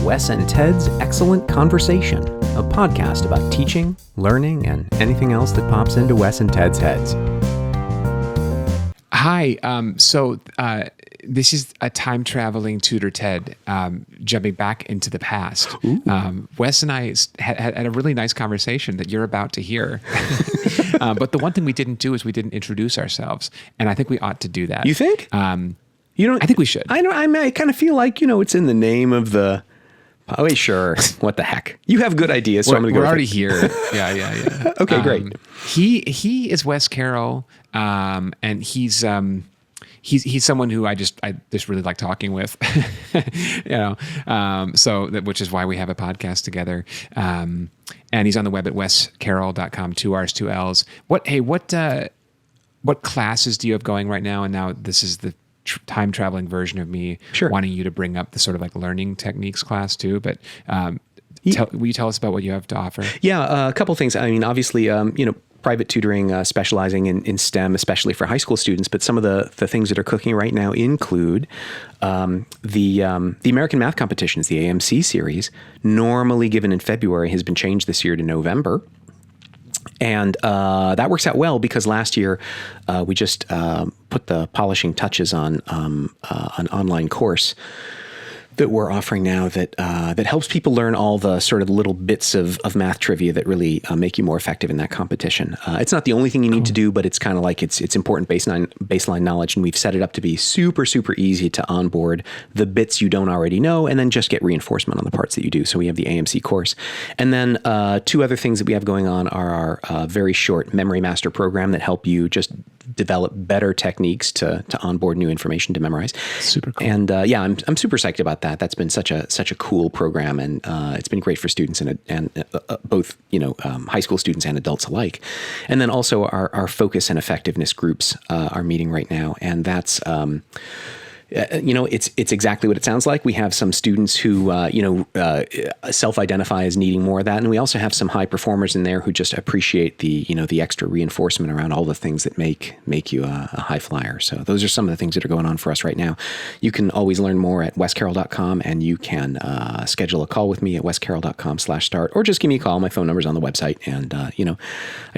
Wes and Ted's Excellent Conversation, a podcast about teaching, learning, and anything else that pops into Wes and Ted's heads. Hi. This is a time-traveling tutor Ted jumping back into the past. Wes and I had a really nice conversation that you're about to hear. But the one thing we didn't do is we didn't introduce ourselves, and I think we ought to do that. You think? You don't? I think we should. I kind of feel like, it's in the name of the... Oh, sure. What the heck? You have good ideas, so I'm going to go. We're already here. Yeah. Okay, great. He is Wes Carroll, and he's someone who I just really like talking with, which is why we have a podcast together. And he's on the web at wescarroll.com, 2 R's, 2 L's. What classes do you have going right now? And now this is the time traveling version of me wanting you to bring up the sort of like learning techniques class too. But will you tell us about what you have to offer? Yeah, a couple things. I mean, obviously, private tutoring, specializing in STEM, especially for high school students. But some of the things that are cooking right now include the American Math Competitions, the AMC series, normally given in February, has been changed this year to November. And that works out well because last year we just put the polishing touches on an online course that we're offering now that helps people learn all the sort of little bits of math trivia that really make you more effective in that competition. It's not the only thing you need to do, but it's kind of like it's important baseline knowledge, and we've set it up to be super, super easy to onboard the bits you don't already know and then just get reinforcement on the parts that you do. So we have the AMC course. And then two other things that we have going on are our very short Memory Master program that help you just develop better techniques to onboard new information to memorize. Super cool. And I'm super psyched about that. That's been such a cool program, and it's been great for students and both high school students and adults alike. And then also our focus and effectiveness groups are meeting right now, and that's it's exactly what it sounds like. We have some students who self-identify as needing more of that, and we also have some high performers in there who just appreciate the extra reinforcement around all the things that make you a high flyer. So those are some of the things that are going on for us right now. You can always learn more at wescarroll.com, and you can schedule a call with me at wescarroll.com/start, or just give me a call. My phone number's on the website, and I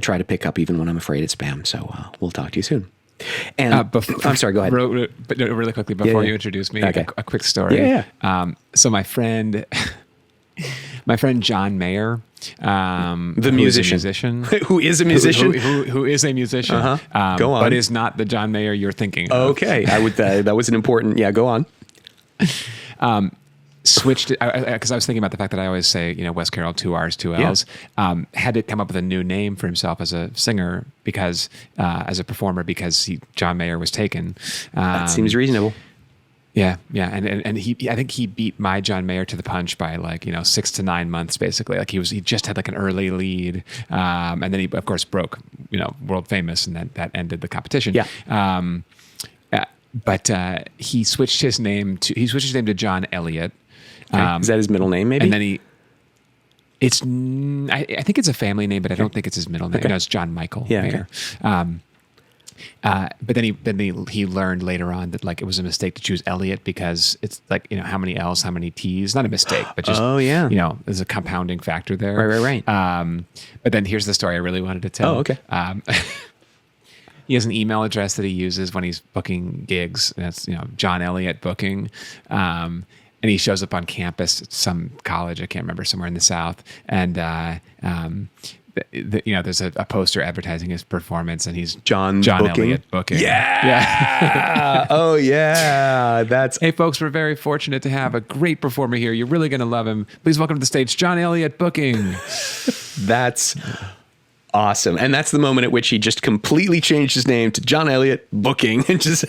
try to pick up even when I'm afraid it's spam. So we'll talk to you soon. And I'm sorry, go ahead. Really quickly before you introduce me, okay. a quick story. Yeah. So my friend John Mayer, the musician, who is a musician, who is a musician, go on, but is not the John Mayer you're thinking of. Okay, that was an important. Yeah, go on. Switched it because I was thinking about the fact that I always say, Wes Carroll, 2 R's, 2 L's. Yeah. Had to come up with a new name for himself as a singer because, as a performer, because John Mayer was taken. That seems reasonable. Yeah, and I think he beat my John Mayer to the punch by 6 to 9 months, basically. Like he just had like an early lead, and then he of course broke, world famous, and that ended the competition. Yeah. But he switched his name to John Elliott. Okay. Is that his middle name, maybe? And then I think it's a family name, but I don't think it's his middle name. Okay. No, it's John Michael Mayer. Okay. But then he learned later on that it was a mistake to choose Elliott because it's how many L's, how many T's. Not a mistake, but just there's a compounding factor there. Right. But then here's the story I really wanted to tell. Oh, okay. He has an email address that he uses when he's booking gigs. And that's John Elliott Booking. And he shows up on campus at some college, I can't remember, somewhere in the South. And, there's a poster advertising his performance, and he's John Elliott Booking. Yeah. Oh, yeah. Hey, folks, we're very fortunate to have a great performer here. You're really going to love him. Please welcome to the stage, John Elliott Booking. That's awesome. And that's the moment at which he just completely changed his name to John Elliott Booking. And just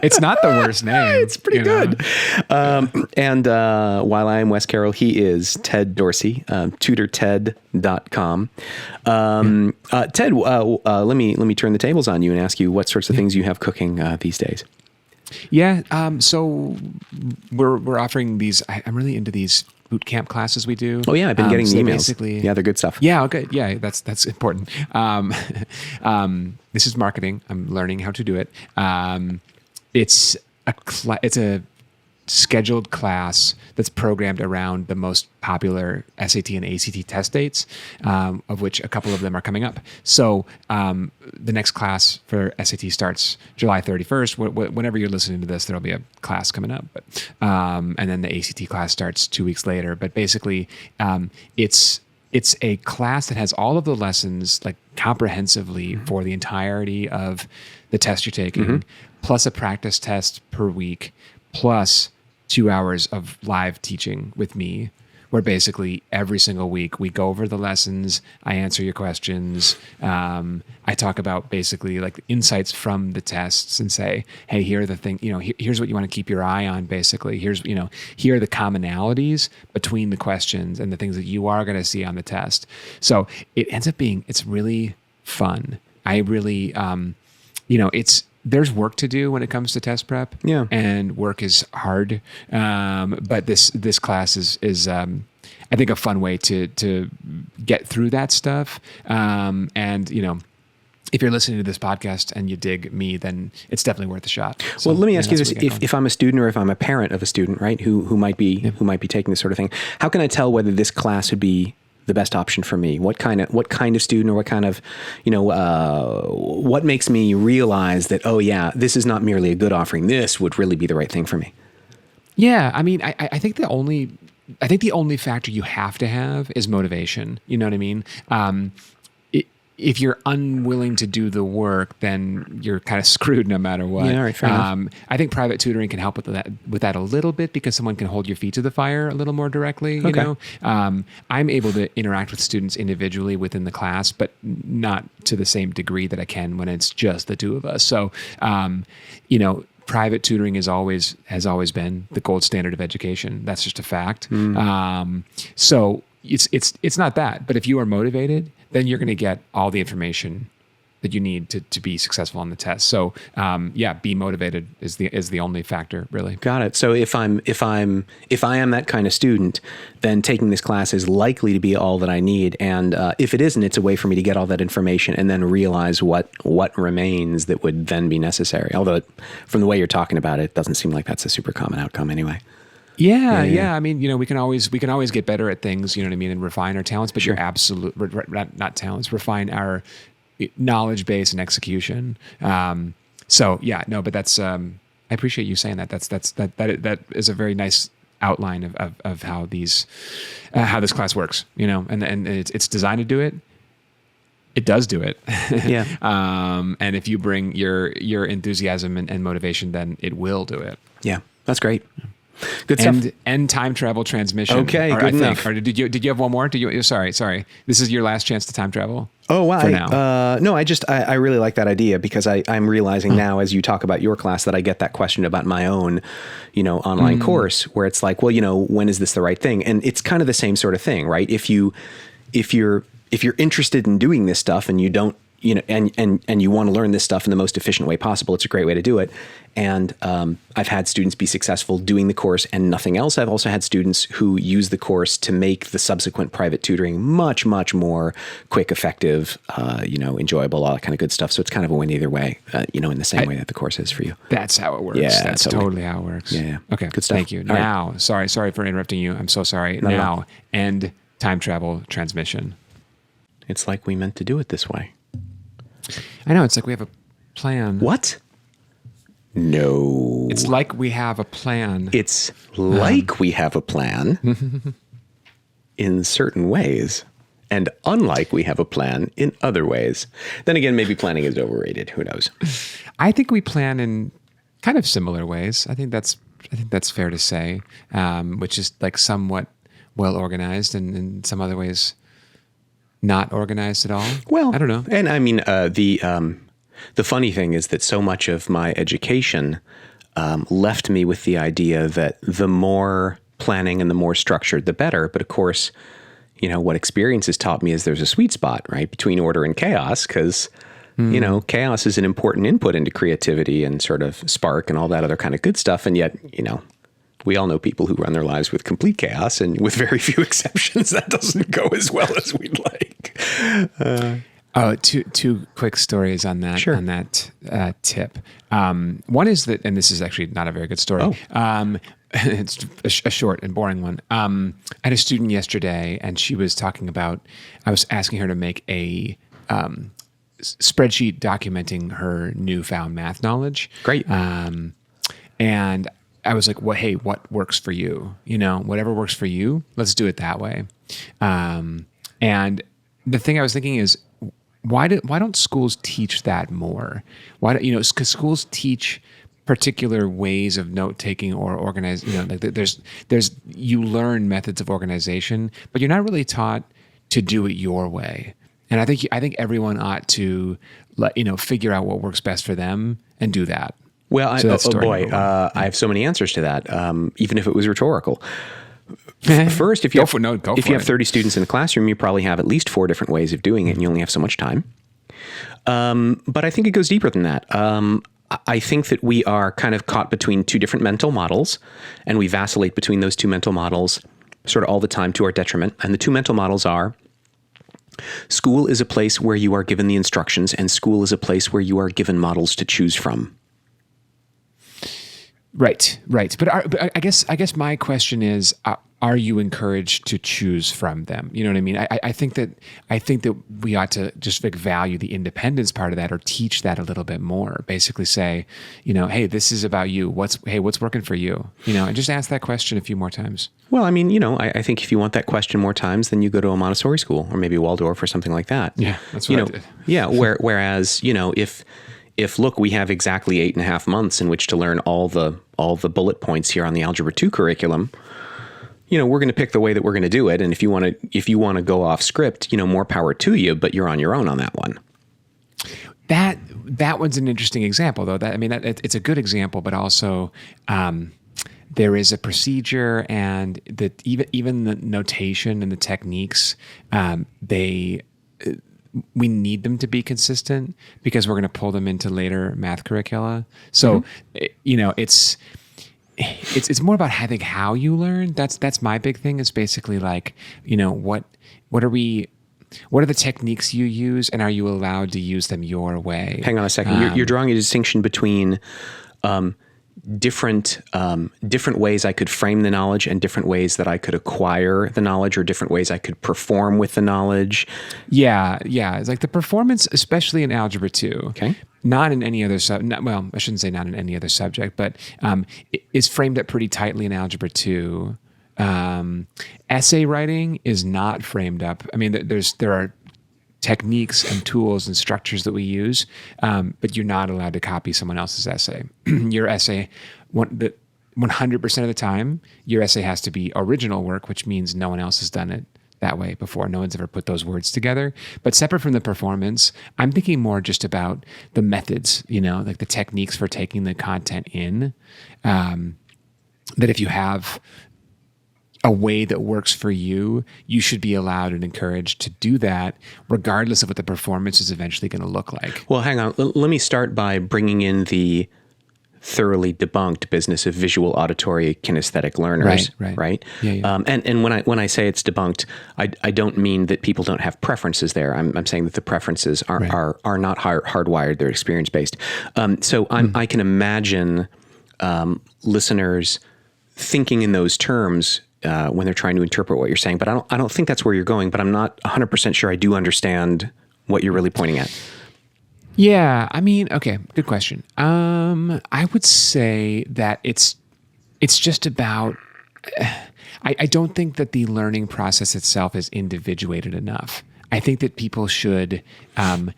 it's not the worst name. It's pretty good. And while I am Wes Carroll, he is Ted Dorsey, tutorted.com. Ted, let me turn the tables on you and ask you what sorts of things you have cooking these days. Yeah. So we're offering these. I'm really into these boot camp classes we do. Oh yeah, I've been getting the emails. Basically, yeah, they're good stuff. Yeah, okay, yeah, that's important. This is marketing. I'm learning how to do it. It's a scheduled class that's programmed around the most popular SAT and ACT test dates, of which a couple of them are coming up. So the next class for SAT starts July 31st. Whenever you're listening to this, there'll be a class coming up. But and then the ACT class starts 2 weeks later. But basically, it's a class that has all of the lessons like comprehensively for the entirety of the test you're taking, plus a practice test per week, plus 2 hours of live teaching with me, where basically every single week we go over the lessons, I answer your questions, I talk about basically like insights from the tests and say, hey, here are the things, here's what you want to keep your eye on, basically. Here are the commonalities between the questions and the things that you are going to see on the test. So it ends up being, it's really fun. I really, there's work to do when it comes to test prep. Yeah. And work is hard. But this class is I think a fun way to get through that stuff. And if you're listening to this podcast and you dig me, then it's definitely worth a shot. So, well, let me ask you this: if I'm a student or if I'm a parent of a student, right, who might be taking this sort of thing, how can I tell whether this class would be the best option for me? What kind of student, or what kind of, what makes me realize that, oh yeah, this is not merely a good offering. This would really be the right thing for me. Yeah. I mean, I think the only factor you have to have is motivation. You know what I mean? If you're unwilling to do the work, then you're kind of screwed no matter what. Yeah, right, fair enough. I think private tutoring can help with that a little bit, because someone can hold your feet to the fire a little more directly. You know, I'm able to interact with students individually within the class, but not to the same degree that I can when it's just the two of us. So, private tutoring has always been the gold standard of education. That's just a fact. So it's not that, but if you are motivated, then you're going to get all the information that you need to be successful on the test. So, be motivated is the only factor, really. Got it. So if I am that kind of student, then taking this class is likely to be all that I need. And if it isn't, it's a way for me to get all that information and then realize what remains that would then be necessary. Although from the way you're talking about it, it doesn't seem like that's a super common outcome anyway. Yeah. I mean, we can always get better at things, you know what I mean, and refine our talents, but you're not talents, refine our knowledge base and execution. But that's, I appreciate you saying that. That is a very nice outline of how how this class works, and it's designed to do it. It does do it. Yeah. And if you bring your enthusiasm and motivation, then it will do it. Yeah. That's great. Good stuff. And time travel transmission. Okay, good enough. Or did you have one more? Sorry. This is your last chance to time travel. Oh wow! For now. No, I really like that idea, because I'm realizing now, as you talk about your class, that I get that question about my own, online course, where it's like, well, when is this the right thing? And it's kind of the same sort of thing, right? If you're interested in doing this stuff and you don't, and you want to learn this stuff in the most efficient way possible, it's a great way to do it. And I've had students be successful doing the course and nothing else. I've also had students who use the course to make the subsequent private tutoring much, much more quick, effective, enjoyable, all that kind of good stuff. So it's kind of a win either way, in the same way that the course is for you. That's how it works. Yeah, that's totally how it works. Yeah. Okay. Good stuff. Thank you. All now, right. Sorry for interrupting you. I'm so sorry. Not at all. End time travel transmission. It's like we meant to do it this way. I know. It's like we have a plan. What? No. It's like we have a plan. It's like we have a plan in certain ways, and unlike we have a plan in other ways. Then again, maybe planning is overrated. Who knows? I think we plan in kind of similar ways. I think that's fair to say, which is like somewhat well organized, and in some other ways not organized at all. Well, I don't know. And I mean, the funny thing is that so much of my education left me with the idea that the more planning and the more structured, the better. But of course, what experience has taught me is there's a sweet spot, right, between order and chaos, because, chaos is an important input into creativity and sort of spark and all that other kind of good stuff. And yet, we all know people who run their lives with complete chaos, and with very few exceptions, that doesn't go as well as we'd like. Two quick stories on that. Sure. On that tip. One is that, and this is actually not a very good story. it's a short and boring one. I had a student yesterday, and she was talking about. I was asking her to make a spreadsheet documenting her newfound math knowledge. Great. And I was like, "Well, hey, what works for you? Whatever works for you, let's do it that way." And the thing I was thinking is, why don't schools teach that more? Because schools teach particular ways of note taking or organize. You learn methods of organization, but you're not really taught to do it your way. And I think everyone ought to figure out what works best for them and do that. Well, I have so many answers to that, even if it was rhetorical. First, if you have 30 students in the classroom, you probably have at least 4 different ways of doing it, and you only have so much time. But I think it goes deeper than that. I think that we are kind of caught between 2 different mental models, and we vacillate between those 2 mental models sort of all the time to our detriment. And the 2 mental models are: school is a place where you are given the instructions, and school is a place where you are given models to choose from. Right. But I guess my question is, are you encouraged to choose from them? You know what I mean? I think that we ought to just value the independence part of that, or teach that a little bit more. Basically say, hey, this is about you. What's working for you? And just ask that question a few more times. Well, I mean, I think if you want that question more times, then you go to a Montessori school or maybe a Waldorf or something like that. Yeah, that's what I did. Yeah. Whereas, if look, we have exactly 8.5 months in which to learn all the bullet points here on the Algebra 2 curriculum, we're going to pick the way that we're going to do it. And if you want to go off script, more power to you, but you're on your own on that one. That one's an interesting example, though. It's a good example, but also there is a procedure, and that even the notation and the techniques, we need them to be consistent because we're going to pull them into later math curricula. So, it's more about, I think, how you learn. That's my big thing. Is basically like, what are the techniques you use, and are you allowed to use them your way? Hang on a second. You're drawing a distinction between different ways I could frame the knowledge, and different ways that I could acquire the knowledge, or different ways I could perform with the knowledge. Yeah. It's like the performance, especially in Algebra 2. Okay. Not in any other I shouldn't say not in any other subject, but it is framed up pretty tightly in Algebra 2. Essay writing is not framed up. I mean, there are techniques and tools and structures that we use, but you're not allowed to copy someone else's essay. Your essay, 100% of the time, your essay has to be original work, which means no one else has done it that way before. No one's ever put those words together. But separate from the performance, I'm thinking more just about the methods, like the techniques for taking the content in. That if you have a way that works for you, you should be allowed and encouraged to do that, regardless of what the performance is eventually going to look like. Well, hang on. Let me start by bringing in the thoroughly debunked business of visual, auditory, kinesthetic learners. Right. Yeah. And when I say it's debunked, I don't mean that people don't have preferences there. I'm saying that the preferences are not hardwired; they're experience based. So I can imagine listeners thinking in those terms when they're trying to interpret what you're saying. But I don't think that's where you're going. But I'm not 100% sure I do understand what you're really pointing at. Yeah, I mean, okay, good question. I would say that it's just about. I don't think that the learning process itself is individuated enough. I think that people should, and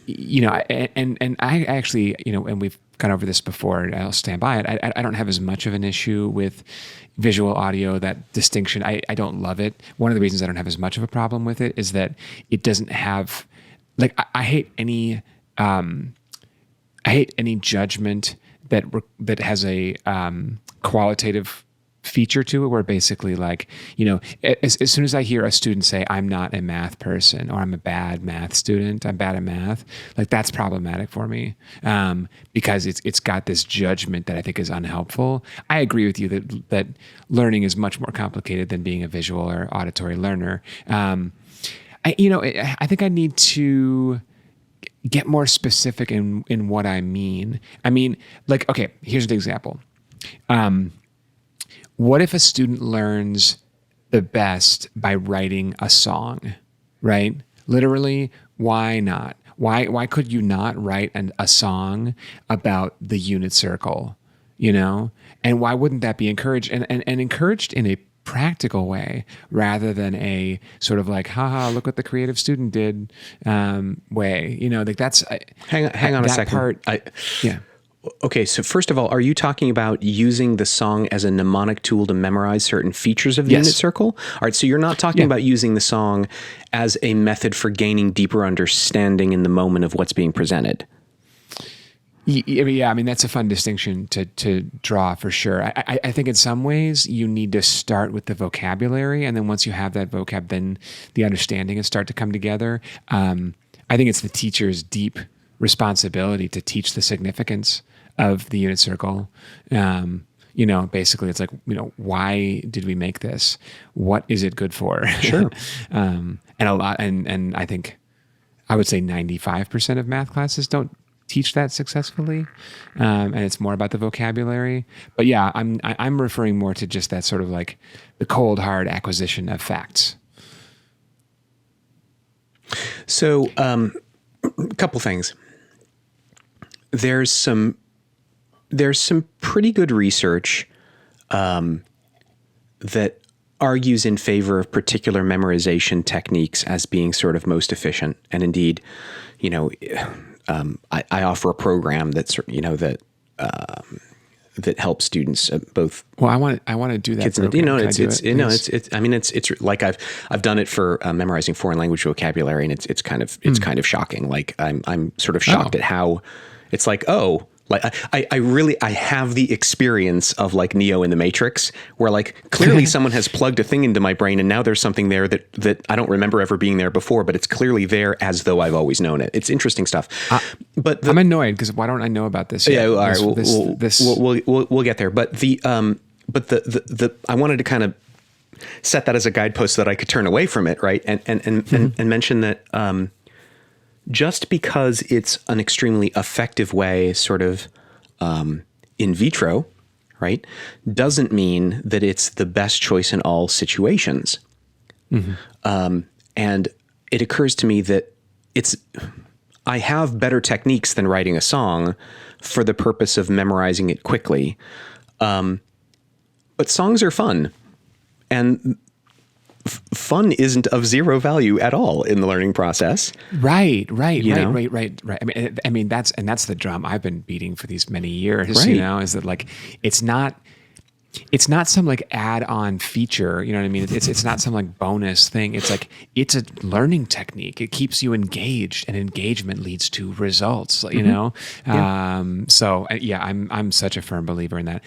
I actually, and we've gone over this before, and I'll stand by it. I don't have as much of an issue with visual audio, that distinction. I don't love it. One of the reasons I don't have as much of a problem with it is that it doesn't have, like, I hate any judgment that has a qualitative feature to it, where basically, like, as soon as I hear a student say, I'm not a math person, or I'm a bad math student, I'm bad at math, like, that's problematic for me, because it's got this judgment that I think is unhelpful. I agree with you that learning is much more complicated than being a visual or auditory learner. I think I need to get more specific in what I mean. I mean, like, okay, here's the example. what if a student learns the best by writing a song, right? Literally, why not? Why could you not write a song about the unit circle, you know? And why wouldn't that be encouraged and encouraged in a practical way rather than a sort of like, haha, look what the creative student did way, you know, like that's hang on a second. Yeah. Okay, so first of all, are you talking about using the song as a mnemonic tool to memorize certain features of the unit circle? All right, so you're not talking about using the song as a method for gaining deeper understanding in the moment of what's being presented. Yeah, I mean, that's a fun distinction to draw for sure. I think in some ways you need to start with the vocabulary, and then once you have that vocab, then the understanding and start to come together. I think it's the teacher's deep responsibility to teach the significance of the unit circle. You know, basically it's like, you know, why did we make this? What is it good for? Sure. And I think I would say 95% of math classes don't teach that successfully. And it's more about the vocabulary, but yeah, I'm referring more to just that sort of like the cold hard acquisition of facts. So, a couple things. There's some pretty good research that argues in favor of particular memorization techniques as being sort of most efficient. And indeed, you know, I offer a program that's, you know, that helps students both. Well, I want to do that. Kids, program. you know, It's it's like I've done it for memorizing foreign language vocabulary, and it's kind of shocking. Like I'm sort of shocked at how it's like, oh, like I have the experience of like Neo in the Matrix, where like clearly someone has plugged a thing into my brain, and now there's something there that I don't remember ever being there before, but it's clearly there as though I've always known it. It's interesting stuff. But I'm annoyed because why don't I know about this yet? Yeah, all right, we'll get there. But I wanted to kind of set that as a guidepost so that I could turn away from it, right? And mention that just because it's an extremely effective way, sort of in vitro, right, doesn't mean that it's the best choice in all situations. Mm-hmm. And it occurs to me that I have better techniques than writing a song for the purpose of memorizing it quickly. But songs are fun, and fun isn't of zero value at all in the learning process. Right. I mean, that's the drum I've been beating for these many years, right. You know, is that like, it's not some like add-on feature, you know what I mean? It's not some like bonus thing. It's like, it's a learning technique. It keeps you engaged, and engagement leads to results, you know? Yeah. So yeah, I'm such a firm believer in that.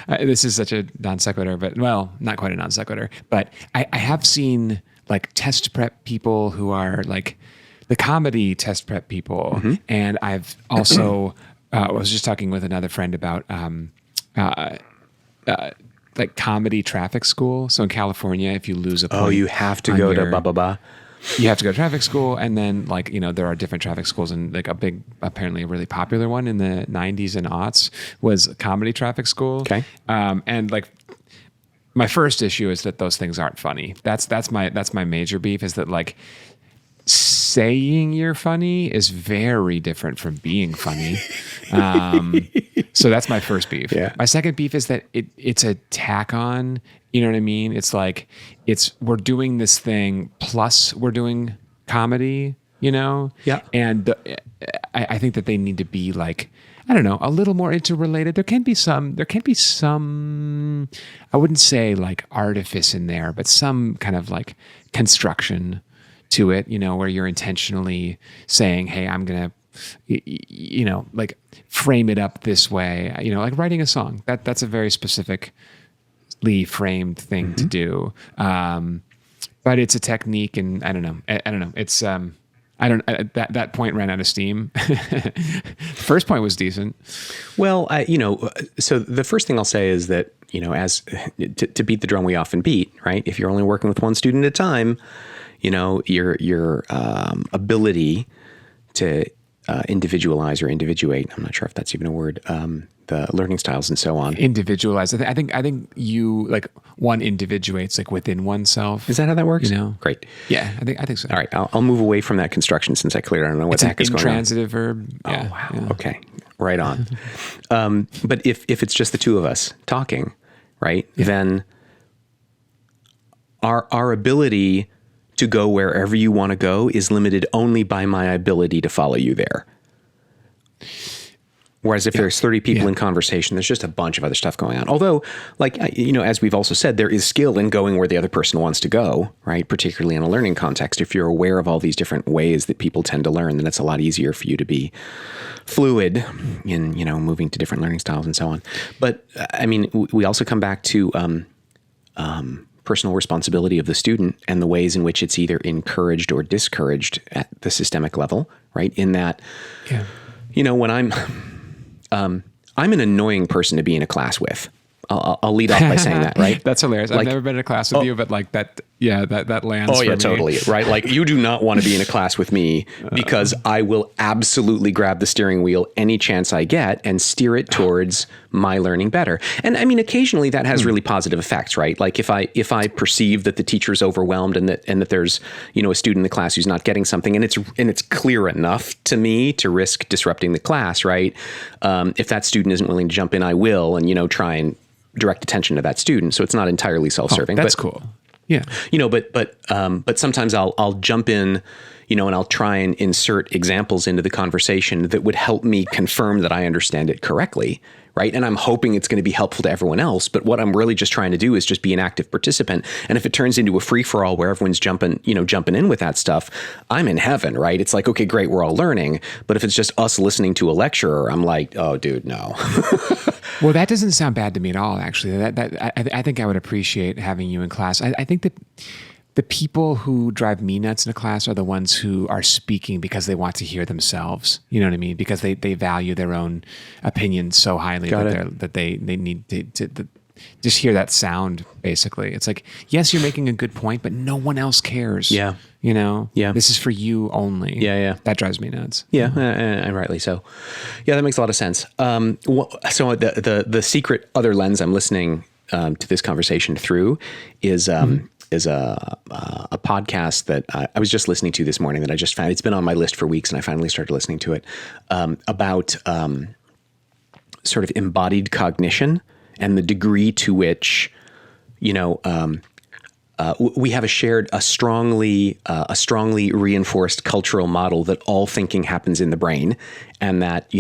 This is such a non sequitur, but well, not quite a non sequitur, but I have seen like test prep people who are like the comedy test prep people. Mm-hmm. And I've also, I was just talking with another friend about, like comedy traffic school. So in California, if you lose a point, you have to go to blah, blah, blah. You have to go to traffic school, and then like, you know, there are different traffic schools, and like apparently a really popular one in the 90s and aughts was comedy traffic school. Okay. And like my first issue is that those things aren't funny. That's my major beef, is that like saying you're funny is very different from being funny. So that's my first beef. Yeah. My second beef is that it's a tack on, you know what I mean? It's like, we're doing this thing plus we're doing comedy, you know? Yeah. And I think that they need to be like, I don't know, a little more interrelated. There can be some, I wouldn't say like artifice in there, but some kind of like construction to it, you know, where you're intentionally saying, hey, I'm going to, you know, like frame it up this way, you know, like writing a song. That's a very specifically framed thing to do. But it's a technique, and I don't know. It's, that point ran out of steam. First point was decent. Well, so the first thing I'll say is that, you know, as to beat the drum we often beat, right? If you're only working with one student at a time, you know, your ability to individualize or individuate, I'm not sure if that's even a word, the learning styles and so on. Individualized. I think you like one individuates like within oneself. Is that how that works? You know? Great. Yeah, I think so. All right, I'll move away from that construction since I clearly don't know what the heck is going on. Intransitive verb. Yeah. Oh, wow. Yeah. Okay. Right on. But if it's just the two of us talking, right, then our ability to go wherever you want to go is limited only by my ability to follow you there. Whereas if there's 30 people in conversation, there's just a bunch of other stuff going on. Although, like, as we've also said, there is skill in going where the other person wants to go, right? Particularly in a learning context. If you're aware of all these different ways that people tend to learn, then it's a lot easier for you to be fluid in, moving to different learning styles and so on. But I mean, we also come back to personal responsibility of the student and the ways in which it's either encouraged or discouraged at the systemic level, right? In that, when I'm an annoying person to be in a class with. I'll lead off by saying that, right? That's hilarious. I've never been in a class with you, but like that, that lands. Oh yeah, for me. totally. Right. Like you do not want to be in a class with me because I will absolutely grab the steering wheel any chance I get and steer it towards my learning better. And I mean, occasionally that has really positive effects, right? Like if I perceive that the teacher is overwhelmed and that there's, a student in the class who's not getting something and it's clear enough to me to risk disrupting the class, right? If that student isn't willing to jump in, I will, and try and direct attention to that student. So it's not entirely self-serving. That's cool. Yeah. But sometimes I'll jump in, and I'll try and insert examples into the conversation that would help me confirm that I understand it correctly. Right. And I'm hoping it's going to be helpful to everyone else. But what I'm really just trying to do is just be an active participant. And if it turns into a free for all where everyone's jumping in with that stuff, I'm in heaven. Right. It's like, OK, great. We're all learning. But if it's just us listening to a lecturer, I'm like, oh, dude, no. Well, that doesn't sound bad to me at all, actually. I think I would appreciate having you in class. I think that the people who drive me nuts in a class are the ones who are speaking because they want to hear themselves. You know what I mean? Because they value their own opinion so highly that they need to just hear that sound, basically. It's like, yes, you're making a good point, but no one else cares. Yeah. Yeah. This is for you only. Yeah. That drives me nuts. Yeah, and rightly so. Yeah, that makes a lot of sense. So the secret other lens I'm listening to this conversation through is a podcast that I was just listening to this morning that I just found. It's been on my list for weeks, and I finally started listening to it about sort of embodied cognition and the degree to which, we have a strongly reinforced cultural model that all thinking happens in the brain, and that,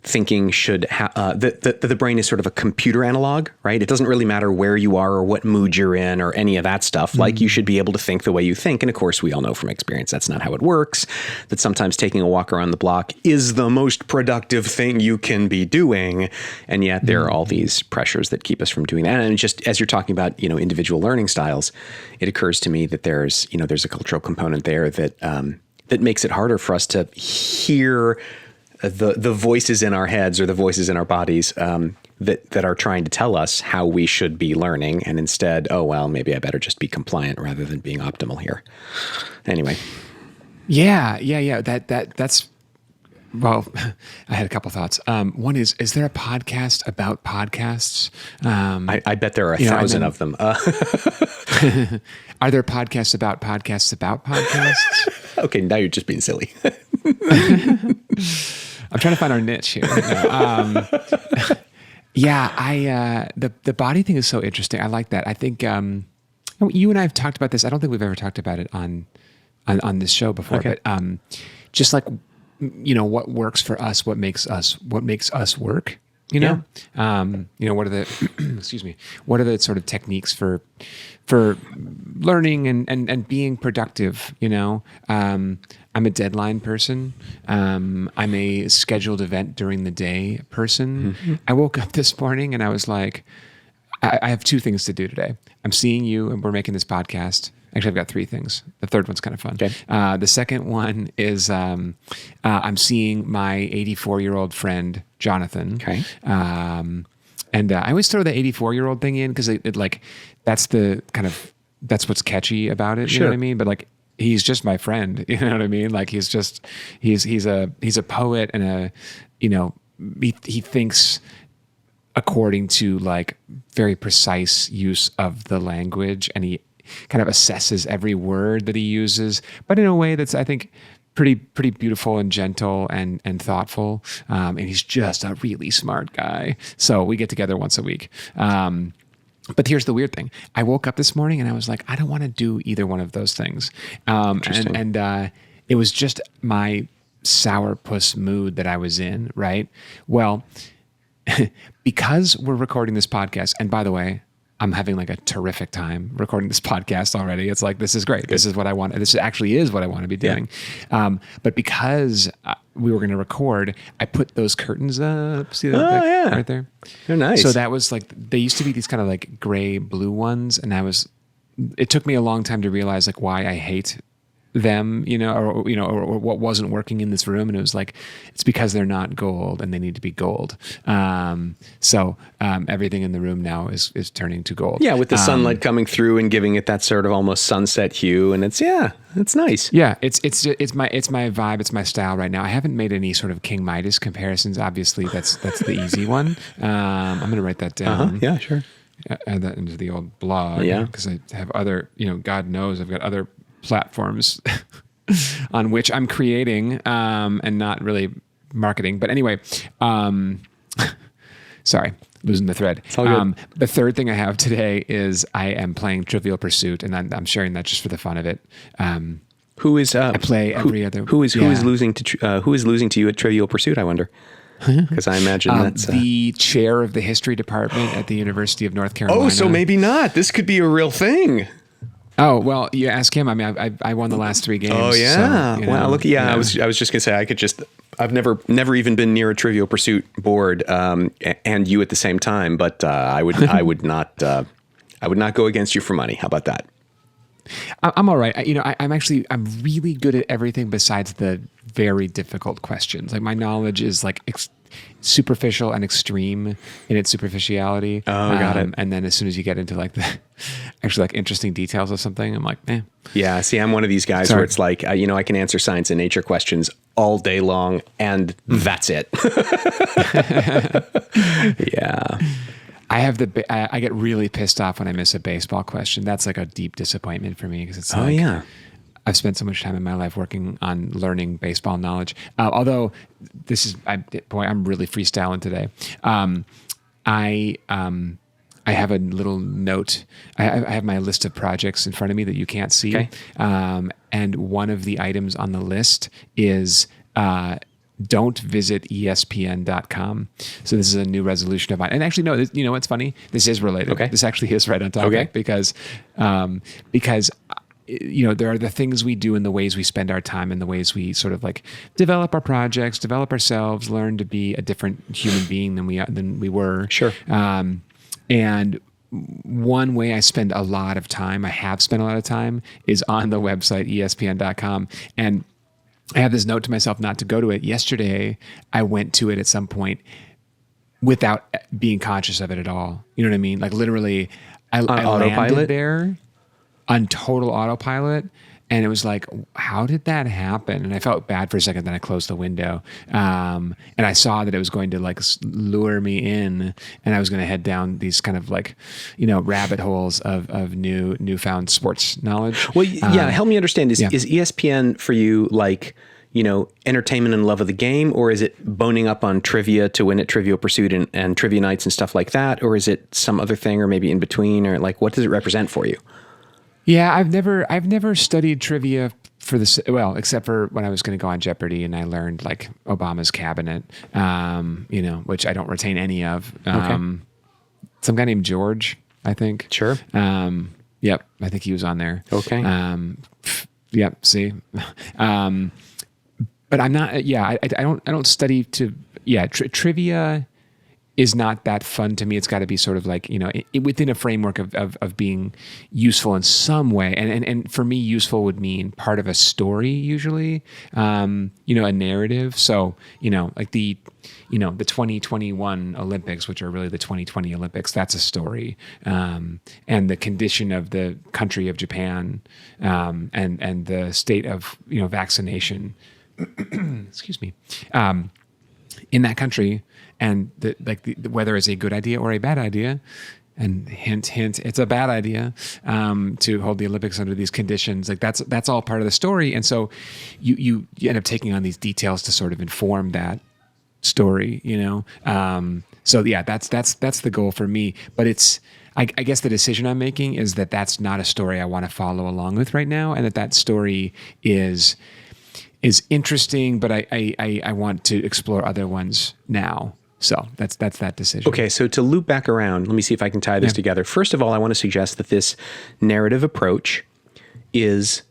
thinking should the brain is sort of a computer analog, right? It doesn't really matter where you are or what mood you're in or any of that stuff. Like you should be able to think the way you think. And of course, we all know from experience that's not how it works, that sometimes taking a walk around the block is the most productive thing you can be doing. And yet there are all these pressures that keep us from doing that. And just as you're talking about, individual learning styles, it occurs to me that there's a cultural component there that makes it harder for us to hear the voices in our heads or the voices in our bodies that are trying to tell us how we should be learning, and instead, oh well, maybe I better just be compliant rather than being optimal here. Anyway. Yeah. That's well. I had a couple thoughts. One is there a podcast about podcasts? I bet there are 1,000 of them. Are there podcasts about podcasts about podcasts? Okay, now you're just being silly. I'm trying to find our niche here. The body thing is so interesting. I like that. I think you and I have talked about this. I don't think we've ever talked about it on this show before. Okay. But just like what works for us, what makes us work. What are the excuse me? What are the sort of techniques for learning and being productive? I'm a deadline person. I'm a scheduled event during the day person. Mm-hmm. I woke up this morning and I was like, I have two things to do today. I'm seeing you and we're making this podcast. Actually, I've got three things. The third one's kind of fun. Okay. The second one is I'm seeing my 84-year-old friend, Jonathan. Okay. And I always throw the 84-year-old thing in because that's what's catchy about it. You know what I mean? But like, he's just my friend. You know what I mean? Like he's a poet and he thinks according to like very precise use of the language, and he kind of assesses every word that he uses, but in a way that's, I think, pretty beautiful and gentle and thoughtful. And he's just a really smart guy. So we get together once a week. But here's the weird thing. I woke up this morning and I was like, I don't want to do either one of those things. And it was just my sourpuss mood that I was in, right? Well, because we're recording this podcast, and by the way, I'm having like a terrific time recording this podcast already. It's like, this is great. Good. This is what I want. This actually is what I want to be doing. Yeah. But because we were going to record, I put those curtains up. See that right there? They're nice. So that was like, they used to be these kind of like gray blue ones. And it took me a long time to realize like why I hate them, or what wasn't working in this room. And it was like, it's because they're not gold and they need to be gold. So everything in the room now is turning to gold. Yeah. With the sunlight coming through and giving it that sort of almost sunset hue. And it's nice. Yeah. It's my vibe. It's my style right now. I haven't made any sort of King Midas comparisons. Obviously that's the easy one. I'm going to write that down. Yeah, sure. Add that into the old blog. Yeah. Cause I have other, God knows I've got other platforms on which I'm creating and not really marketing. But anyway, sorry, losing the thread. It's all good. The third thing I have today is I am playing Trivial Pursuit, and I'm sharing that just for the fun of it. Who is I play every other. Who is losing to you at Trivial Pursuit? I wonder. Because I imagine that's the chair of the history department at the University of North Carolina. Oh, so maybe not. This could be a real thing. Oh, well, you ask him. I mean, I won the last 3 games. Oh, yeah. So, wow. Look, I was just going to say, I've never even been near a Trivial Pursuit board, and you at the same time, but I would not go against you for money. How about that? I'm all right. I'm really good at everything besides the very difficult questions. Like my knowledge is like superficial and extreme in its superficiality. Oh, got it. And then as soon as you get into like the actually like interesting details of something, I'm like, eh. Yeah. See, I'm one of these guys where it's like, I can answer science and nature questions all day long, and that's it. Yeah. I get really pissed off when I miss a baseball question. That's like a deep disappointment for me because it's like, I've spent so much time in my life working on learning baseball knowledge. Although I'm really freestyling today. I have a little note. I have my list of projects in front of me that you can't see. Okay. And one of the items on the list is, don't visit ESPN.com. So this is a new resolution of mine. And actually, no, you know what's funny? This is related. Okay. This actually is right on topic because there are the things we do and the ways we spend our time and the ways we sort of like develop our projects, develop ourselves, learn to be a different human being than we were. Sure. And one way I have spent a lot of time, is on the website ESPN.com. And I have this note to myself not to go to it. Yesterday, I went to it at some point without being conscious of it at all. You know what I mean? Like literally, I landed there on total autopilot. And it was like, how did that happen? And I felt bad for a second. Then I closed the window, and I saw that it was going to like lure me in, and I was going to head down these kind of like, rabbit holes of newfound sports knowledge. Well, help me understand. Is ESPN for you like, entertainment and love of the game, or is it boning up on trivia to win at Trivial Pursuit and trivia nights and stuff like that, or is it some other thing, or maybe in between, or like what does it represent for you? Yeah, I've never studied trivia for this. Well, except for when I was going to go on Jeopardy, and I learned like Obama's cabinet, which I don't retain any of. Some guy named George, I think. Sure. Yep, I think he was on there. Okay. Yep. See, but I'm not. Yeah, I don't study to. Yeah, trivia is not that fun to me. It's got to be sort of like, within a framework of being useful in some way. And for me, useful would mean part of a story usually, a narrative. So, like the 2021 Olympics, which are really the 2020 Olympics, that's a story. And the condition of the country of Japan, and the state of, vaccination, excuse me, in that country, and whether it's a good idea or a bad idea. And hint, hint, it's a bad idea to hold the Olympics under these conditions. Like that's all part of the story. And so you end up taking on these details to sort of inform that story, So yeah, that's the goal for me. But I guess the decision I'm making is that that's not a story I want to follow along with right now, and that story is interesting, but I want to explore other ones now. So that's that decision. Okay, so to loop back around, let me see if I can tie this together. First of all, I want to suggest that this narrative approach is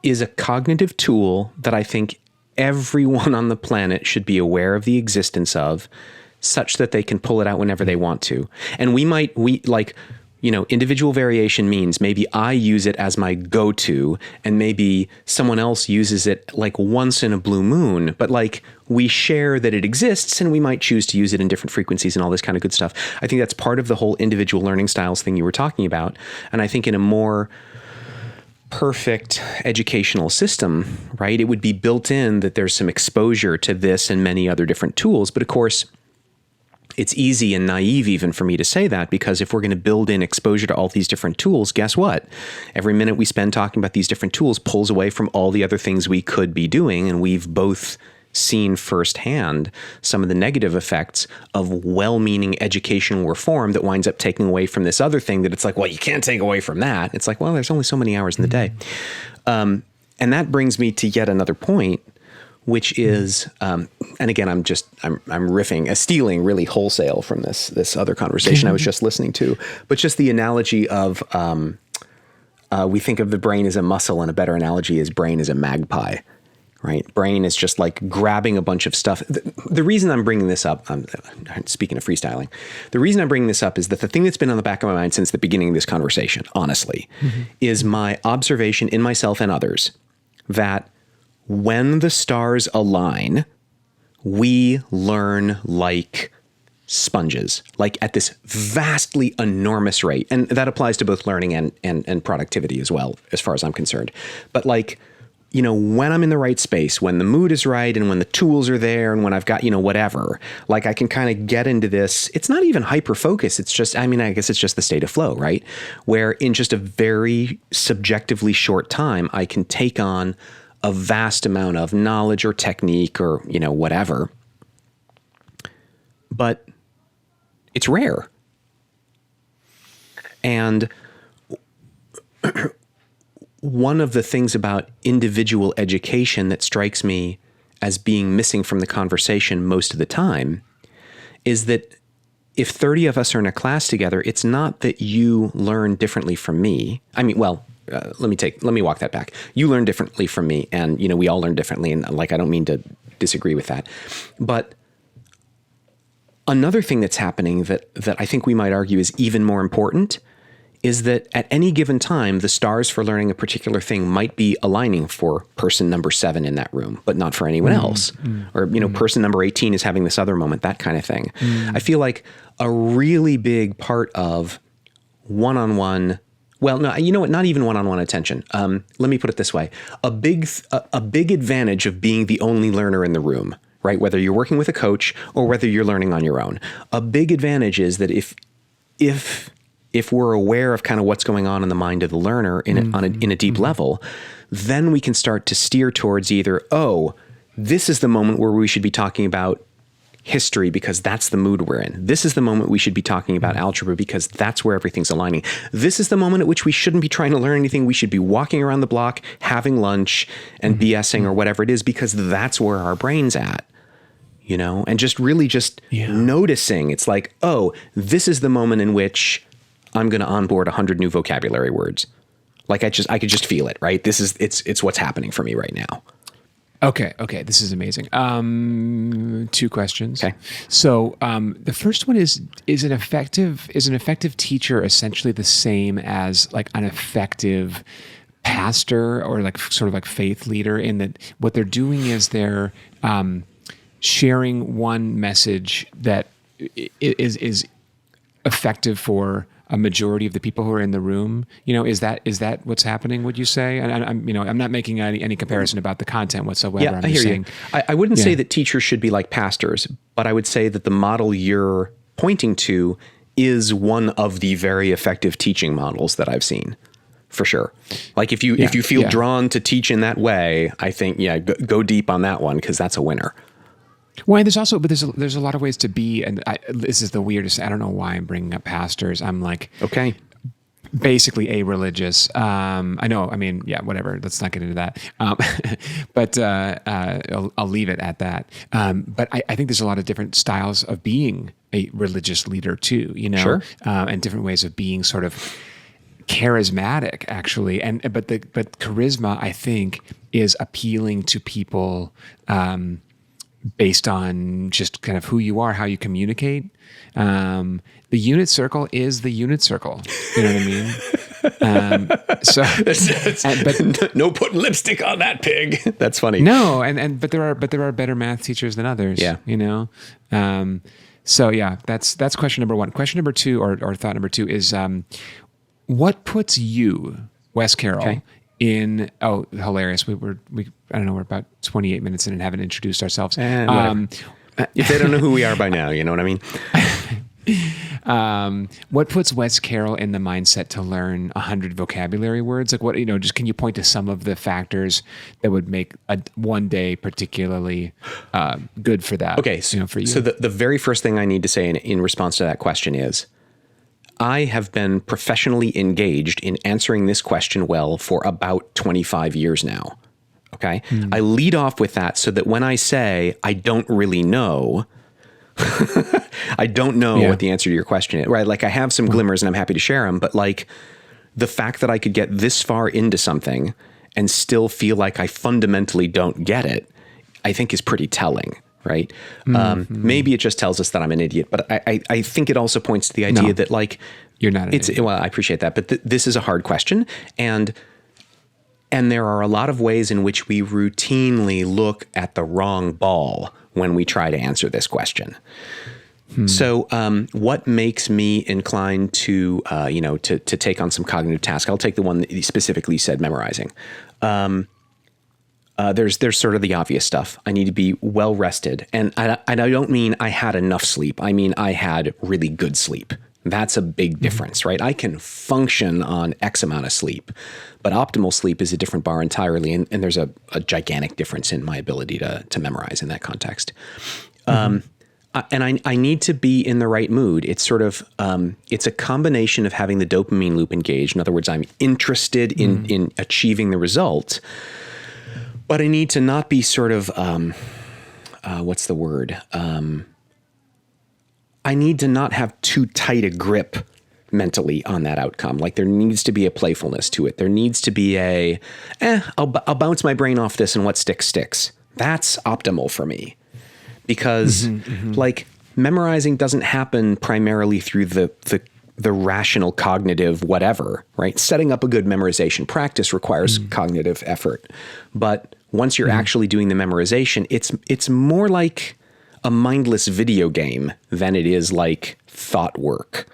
a cognitive tool that I think everyone on the planet should be aware of the existence of, such that they can pull it out whenever they want to. And individual variation means maybe I use it as my go-to, and maybe someone else uses it like once in a blue moon, but like we share that it exists, and we might choose to use it in different frequencies and all this kind of good stuff. I think that's part of the whole individual learning styles thing you were talking about. And I think in a more perfect educational system, right, it would be built in that there's some exposure to this and many other different tools. But of course, it's easy and naive even for me to say that, because if we're going to build in exposure to all these different tools, guess what? Every minute we spend talking about these different tools pulls away from all the other things we could be doing. And we've both seen firsthand some of the negative effects of well-meaning educational reform that winds up taking away from this other thing that it's like, well, you can't take away from that. It's like, well, there's only so many hours in the day. And that brings me to yet another point, which is, and again, I'm riffing, stealing really wholesale from this other conversation I was just listening to, but just the analogy of, we think of the brain as a muscle, and a better analogy is brain as a magpie, right? Brain is just like grabbing a bunch of stuff. The reason I'm bringing this up, speaking of freestyling, the reason I'm bringing this up is that the thing that's been on the back of my mind since the beginning of this conversation, honestly, is my observation in myself and others that when the stars align, we learn like sponges, like at this vastly enormous rate. And that applies to both learning and productivity as well, as far as I'm concerned. But like, when I'm in the right space, when the mood is right, and when the tools are there, and when I've got, whatever, like I can kind of get into this. It's not even hyper focus. It's just, I guess it's just the state of flow, right? Where in just a very subjectively short time, I can take on a vast amount of knowledge or technique or, whatever. But it's rare. And one of the things about individual education that strikes me as being missing from the conversation most of the time is that if 30 of us are in a class together, it's not that you learn differently from me. Let me walk that back. You learn differently from me, and we all learn differently, and I don't mean to disagree with that. But another thing that's happening that I think we might argue is even more important is that at any given time, the stars for learning a particular thing might be aligning for person number 7 in that room, but not for anyone else. Or, person number 18 is having this other moment, that kind of thing. I feel like a really big part of one-on-one, well, no, you know what? Not even one-on-one attention. Let me put it this way. A big advantage of being the only learner in the room, right? Whether you're working with a coach or whether you're learning on your own, a big advantage is that if we're aware of kind of what's going on in the mind of the learner in a deep level, then we can start to steer towards either, this is the moment where we should be talking about history because that's the mood we're in. This is the moment we should be talking about algebra because that's where everything's aligning. This is the moment at which we shouldn't be trying to learn anything. We should be walking around the block, having lunch and BSing or whatever it is, because that's where our brain's at. And just really noticing. It's like, this is the moment in which I'm going to onboard 100 new vocabulary words. Like I could just feel it, right? It's what's happening for me right now. Okay. This is amazing. 2 questions. Okay. So the first one is an effective teacher essentially the same as like an effective pastor or like sort of like faith leader, in that what they're doing is they're sharing one message that is effective for a majority of the people who are in the room? Is that what's happening, would you say? And I'm not making any comparison about the content whatsoever. Yeah, I'm I just hear saying, you. I wouldn't say that teachers should be like pastors, but I would say that the model you're pointing to is one of the very effective teaching models that I've seen, for sure. Like if you feel drawn to teach in that way, I think, go deep on that one, because that's a winner. Well, there's a lot of ways to be, and this is the weirdest. I don't know why I'm bringing up pastors. I'm like, okay, basically a-religious. I know. I mean, yeah, whatever. Let's not get into that. But I'll leave it at that. But I think there's a lot of different styles of being a religious leader too. Sure. And different ways of being sort of charismatic, actually. But charisma, I think, is appealing to people based on just kind of who you are, how you communicate. The unit circle is the unit circle. You know what I mean? But no putting lipstick on that pig. That's funny. No, but there are better math teachers than others. Yeah. So yeah, that's question number one. Question number two, or thought number two, is what puts you, Wes Carroll, in hilarious. We're about 28 minutes in and haven't introduced ourselves. If they don't know who we are by now, you know what I mean? What puts Wes Carroll in the mindset to learn 100 vocabulary words? Like what, just can you point to some of the factors that would make one day particularly good for that? Okay. For you. So the very first thing I need to say in response to that question is, I have been professionally engaged in answering this question well for about 25 years now. Okay. I lead off with that so that when I say, I don't really know, I don't know what the answer to your question is, right? Like I have some glimmers and I'm happy to share them, but like the fact that I could get this far into something and still feel like I fundamentally don't get it, I think is pretty telling. Right. Maybe it just tells us that I'm an idiot, but I think it also points to the idea that like, you're not an idiot. Well, I appreciate that, but this is a hard question. And there are a lot of ways in which we routinely look at the wrong ball when we try to answer this question. So what makes me inclined to take on some cognitive task? I'll take the one that you specifically said, memorizing. There's sort of the obvious stuff. I need to be well rested. And I don't mean I had enough sleep. I mean, I had really good sleep. That's a big difference, right? I can function on X amount of sleep, but optimal sleep is a different bar entirely. And there's a gigantic difference in my ability to memorize in that context. And I need to be in the right mood. It's sort of, it's a combination of having the dopamine loop engaged. In other words, I'm interested in achieving the result, but I need to not be sort of, what's the word? I need to not have too tight a grip mentally on that outcome. Like there needs to be a playfulness to it. There needs to be I'll bounce my brain off this and what sticks. That's optimal for me because like memorizing doesn't happen primarily through the rational cognitive whatever, right? Setting up a good memorization practice requires cognitive effort. But once you're actually doing the memorization, it's more like a mindless video game than it is like thought work.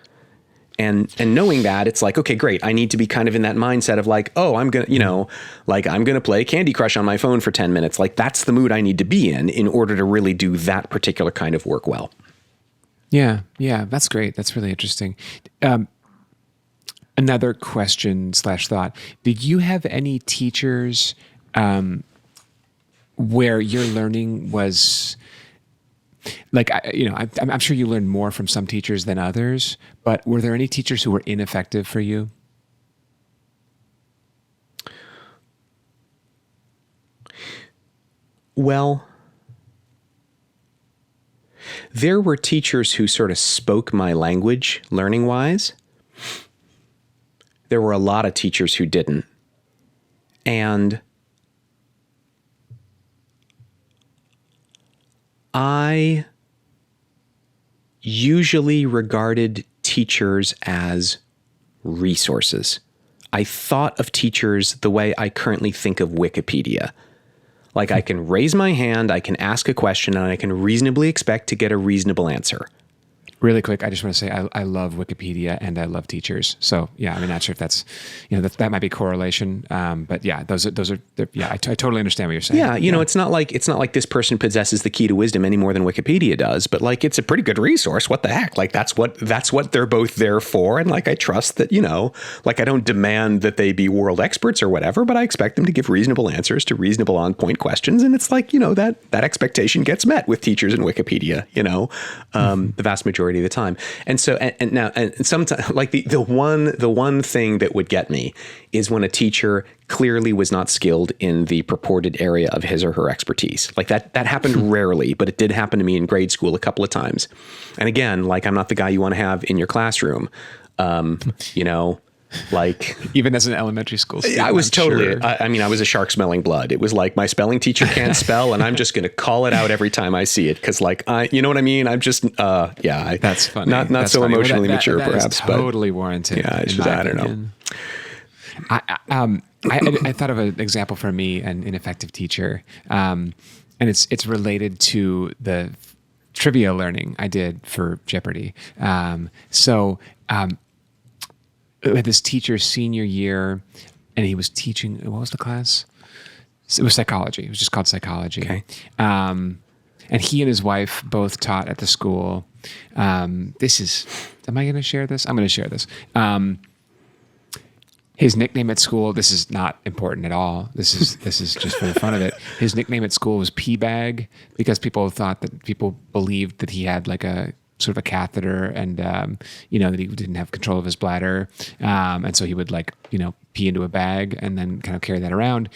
And knowing that, it's like, okay, great. I need to be kind of in that mindset of like, oh, I'm going to, I'm going to play Candy Crush on my phone for 10 minutes. Like that's the mood I need to be in order to really do that particular kind of work well. Yeah. Yeah. That's great. That's really interesting. Another question / thought. Did you have any teachers where your learning was like, I'm sure you learned more from some teachers than others, but were there any teachers who were ineffective for you? Well, there were teachers who sort of spoke my language learning-wise. There were a lot of teachers who didn't. And I usually regarded teachers as resources. I thought of teachers the way I currently think of Wikipedia. Like I can raise my hand, I can ask a question, and I can reasonably expect to get a reasonable answer. Really quick, I just want to say I love Wikipedia and I love teachers. So yeah, I'm not sure if that's, that might be correlation. But yeah, those are yeah, I totally understand what you're saying. Yeah, it's not like this person possesses the key to wisdom any more than Wikipedia does, but like it's a pretty good resource. What the heck? Like that's what they're both there for. And like I trust that, like I don't demand that they be world experts or whatever, but I expect them to give reasonable answers to reasonable on-point questions. And it's like, that expectation gets met with teachers in Wikipedia, the vast majority of the time. And so, and sometimes like the one thing that would get me is when a teacher clearly was not skilled in the purported area of his or her expertise. Like that happened rarely, but it did happen to me in grade school a couple of times. And again, like I'm not the guy you want to have in your classroom. Like even as an elementary school student, I was totally, I was a shark smelling blood. It was like my spelling teacher can't spell and I'm just going to call it out every time I see it. Cause like, you know what I mean? I'm just, that's funny. Not that's so funny. emotionally mature that perhaps, but totally warranted. Yeah, it's just, I don't know. I thought of an example for me, an ineffective teacher. And it's related to the trivia learning I did for Jeopardy. We had this teacher senior year, and he was teaching. What was the class? It was psychology. It was just called psychology. Okay. And he and his wife both taught at the school. Am I going to share this? I'm going to share this. His nickname at school. This is not important at all. This is just for the fun of it. His nickname at school was Pee Bag because people believed that he had like a sort of a catheter and, that he didn't have control of his bladder. And so he would pee into a bag and then kind of carry that around.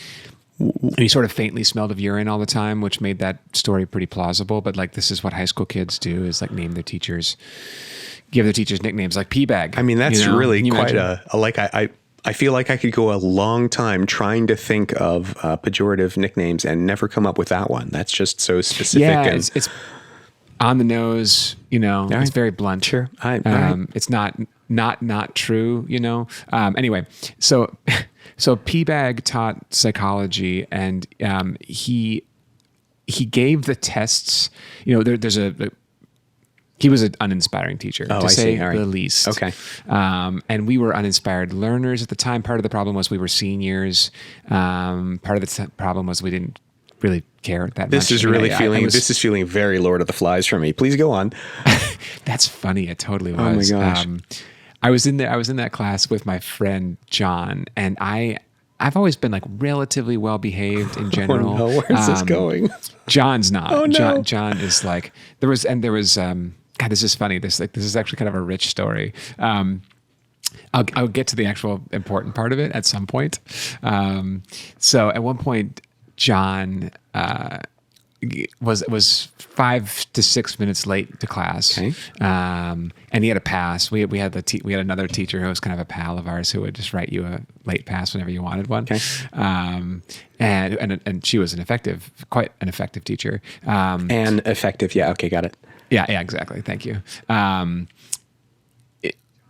And he sort of faintly smelled of urine all the time, which made that story pretty plausible. But like, this is what high school kids do is like give their teachers nicknames like Pee Bag. I mean, that's really quite I feel like I could go a long time trying to think of pejorative nicknames and never come up with that one. That's just so specific. Yeah, it's on the nose, it's very blunt. Sure. It's not true, Anyway, so P-Bag taught psychology and he gave the tests, he was an uninspiring teacher, to say the least. Okay. And we were uninspired learners at the time. Part of the problem was we were seniors. Part of the problem was we didn't really care that much. This is feeling very Lord of the Flies for me. Please go on. That's funny. It totally was. Oh my gosh. I was in that class with my friend John, and I've always been like relatively well behaved in general. Oh no, where's this going? John's not. Oh no. John is like there was God, this is funny. This is actually kind of a rich story. I'll get to the actual important part of it at some point. So at one point, John was 5 to 6 minutes late to class, okay. And he had a pass. We had another teacher who was kind of a pal of ours who would just write you a late pass whenever you wanted one. Okay. And she was quite an effective teacher. And effective, yeah. Okay, got it. Yeah, exactly. Thank you.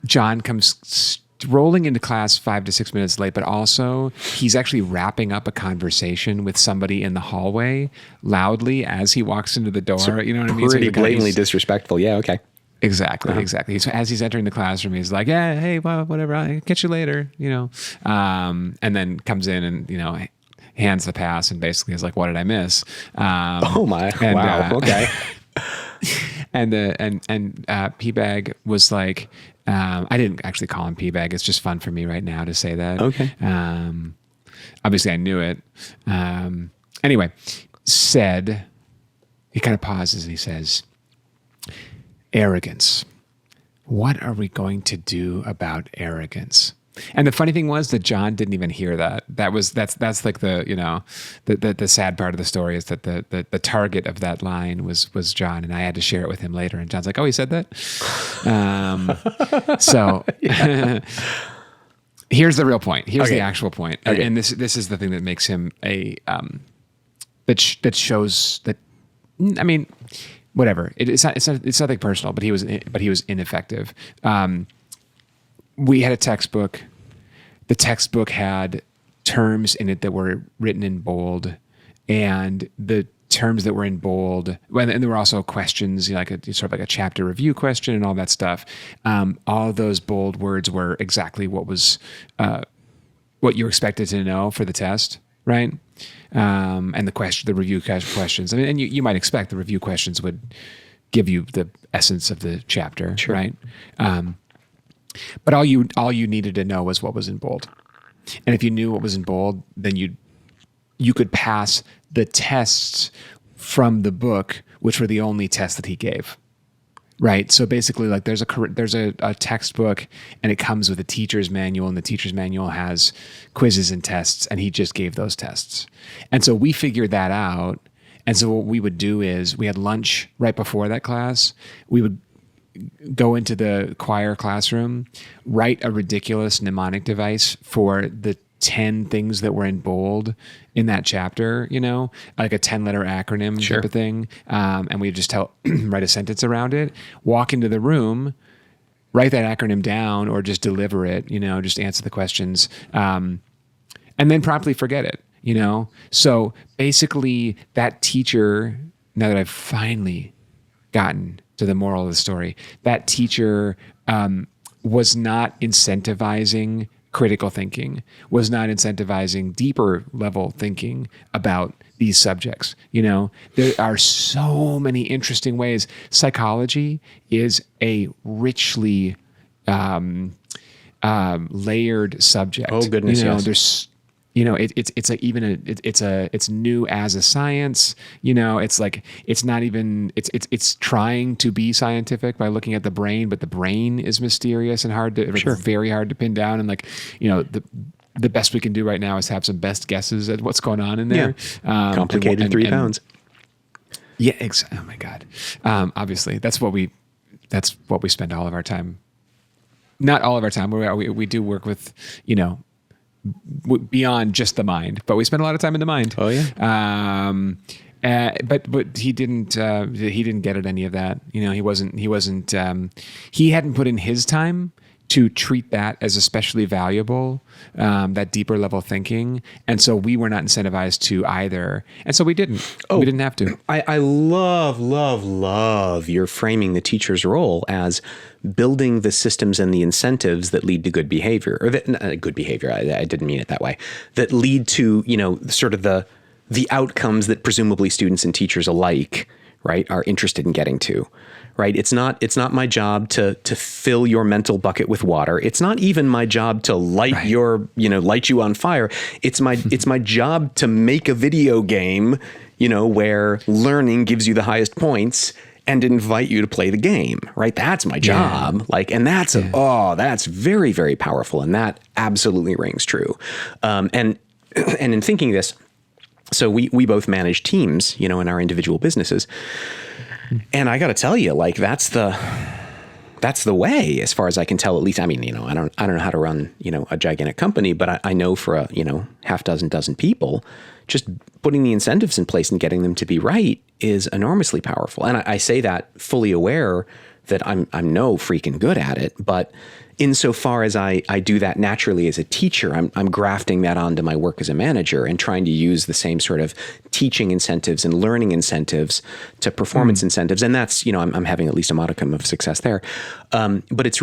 John comes rolling into class 5 to 6 minutes late, but also he's actually wrapping up a conversation with somebody in the hallway loudly as he walks into the door. You know what I mean? Pretty blatantly disrespectful. Yeah, okay. Exactly, exactly. So as he's entering the classroom, he's like, "Yeah, hey, well, whatever, I'll catch you later," and then comes in and hands the pass and basically is like, "What did I miss?" Oh my! Wow. Okay. And P-Bag was like, I didn't actually call him P-Bag. It's just fun for me right now to say that. Okay. Obviously I knew it. Anyway, he kind of pauses and he says, "Arrogance. What are we going to do about arrogance?" And the funny thing was that John didn't even hear that. That's like the sad part of the story is that the target of that line was John, and I had to share it with him later. And John's like, "Oh, he said that." So here's the real point. Here's the actual point. Okay. And this is the thing that makes him that shows that. I mean, whatever. It's nothing personal, but he was ineffective. We had a textbook. The textbook had terms in it that were written in bold, and the terms that were in bold, and there were also questions, like sort of like a chapter review question and all that stuff. All of those bold words were exactly what was what you expected to know for the test, right? And the review questions. I mean, and you might expect the review questions would give you the essence of the chapter, sure. right? But all you needed to know was what was in bold, and if you knew what was in bold, then you could pass the tests from the book, which were the only tests that he gave. Right. So basically, like there's a textbook, and it comes with a teacher's manual, and the teacher's manual has quizzes and tests, and he just gave those tests. And so we figured that out. And so what we would do is we had lunch right before that class. We would go into the choir classroom, write a ridiculous mnemonic device for the 10 things that were in bold in that chapter, like a 10-letter acronym sure. type of thing. And we'd just write a sentence around it, walk into the room, write that acronym down, or just deliver it, just answer the questions, and then promptly forget it, So basically that teacher, now that I've finally gotten to the moral of the story, that teacher was not incentivizing critical thinking, was not incentivizing deeper level thinking about these subjects. There are so many interesting ways. Psychology is a richly layered subject. Oh goodness, yes. There's it's new as a science. It's like it's trying to be scientific by looking at the brain, but the brain is mysterious and very hard to pin down. And the best we can do right now is have some best guesses at what's going on in there. Yeah. Complicated 3 pounds. Yeah, oh my God. Obviously, that's what we spend all of our time. Not all of our time. We do work with beyond just the mind, but we spend a lot of time in the mind. Oh yeah. But he didn't get at any of that. He hadn't put in his time to treat that as especially valuable, that deeper level thinking. And so we were not incentivized to either. And so we didn't. We didn't have to. I love your framing the teacher's role as building the systems and the incentives that lead to good behavior, or good behavior. I didn't mean it that way. That lead to, sort of the outcomes that presumably students and teachers alike, right, are interested in getting to. Right. It's not my job to fill your mental bucket with water. It's not even my job to light light you on fire. It's my job to make a video game, where learning gives you the highest points and invite you to play the game. Right. That's my job. Yeah. And that's that's very, very powerful. And that absolutely rings true. And in thinking this, so we both manage teams, in our individual businesses. And I got to tell you, that's the way, as far as I can tell, at least. I mean, I don't know how to run, a gigantic company, but I know for a, half dozen people, just putting the incentives in place and getting them to be right is enormously powerful. And I say that fully aware that I'm no freaking good at it, but insofar as I do that naturally as a teacher, I'm grafting that onto my work as a manager and trying to use the same sort of teaching incentives and learning incentives to performance incentives. And that's, I'm having at least a modicum of success there. But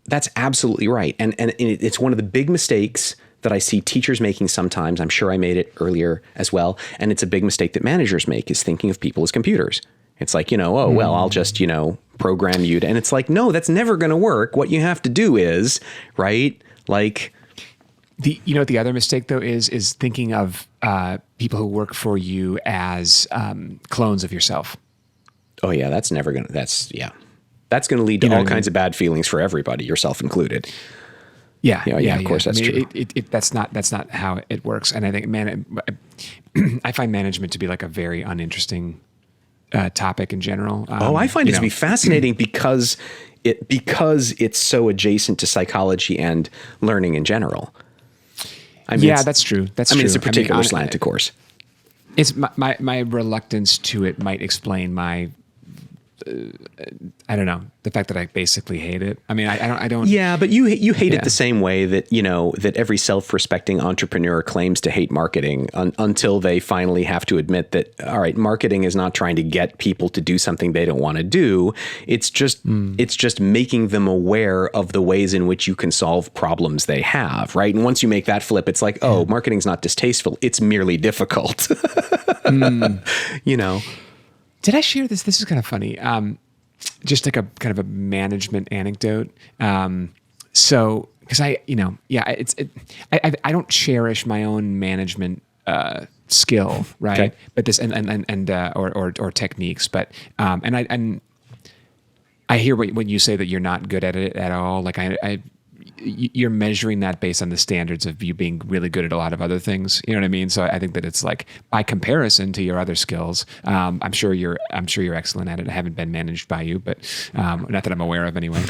that's absolutely right. And it's one of the big mistakes that I see teachers making sometimes. I'm sure I made it earlier as well. And it's a big mistake that managers make, is thinking of people as computers. It's like, I'll just, program you to, and it's like, no, that's never going to work. What you have to do is, right? What the other mistake though is thinking of people who work for you as clones of yourself. Oh yeah. That's going to lead to all kinds of bad feelings for everybody, yourself included. Yeah. Of course that's true. That's not how it works. And I think, I find management to be like a very uninteresting topic in general. I find it to be fascinating because it's so adjacent to psychology and learning in general. That's true. It's a particular slant, of course. It's my reluctance to it might explain my I don't know, the fact that I basically hate it. I mean, I don't. Yeah, but you hate it the same way that, that every self-respecting entrepreneur claims to hate marketing until they finally have to admit that, all right, marketing is not trying to get people to do something they don't want to do. It's just making them aware of the ways in which you can solve problems they have, right? And once you make that flip, it's like, oh, marketing's not distasteful. It's merely difficult. Did I share this? This is kind of funny. Just like a kind of a management anecdote. So, because I don't cherish my own management skill, right? Okay. But this or techniques, but I hear when you say that you're not good at it at all. Like you're measuring that based on the standards of you being really good at a lot of other things. You know what I mean? So I think that it's like, by comparison to your other skills, I'm sure you're excellent at it. I haven't been managed by you, but not that I'm aware of anyway.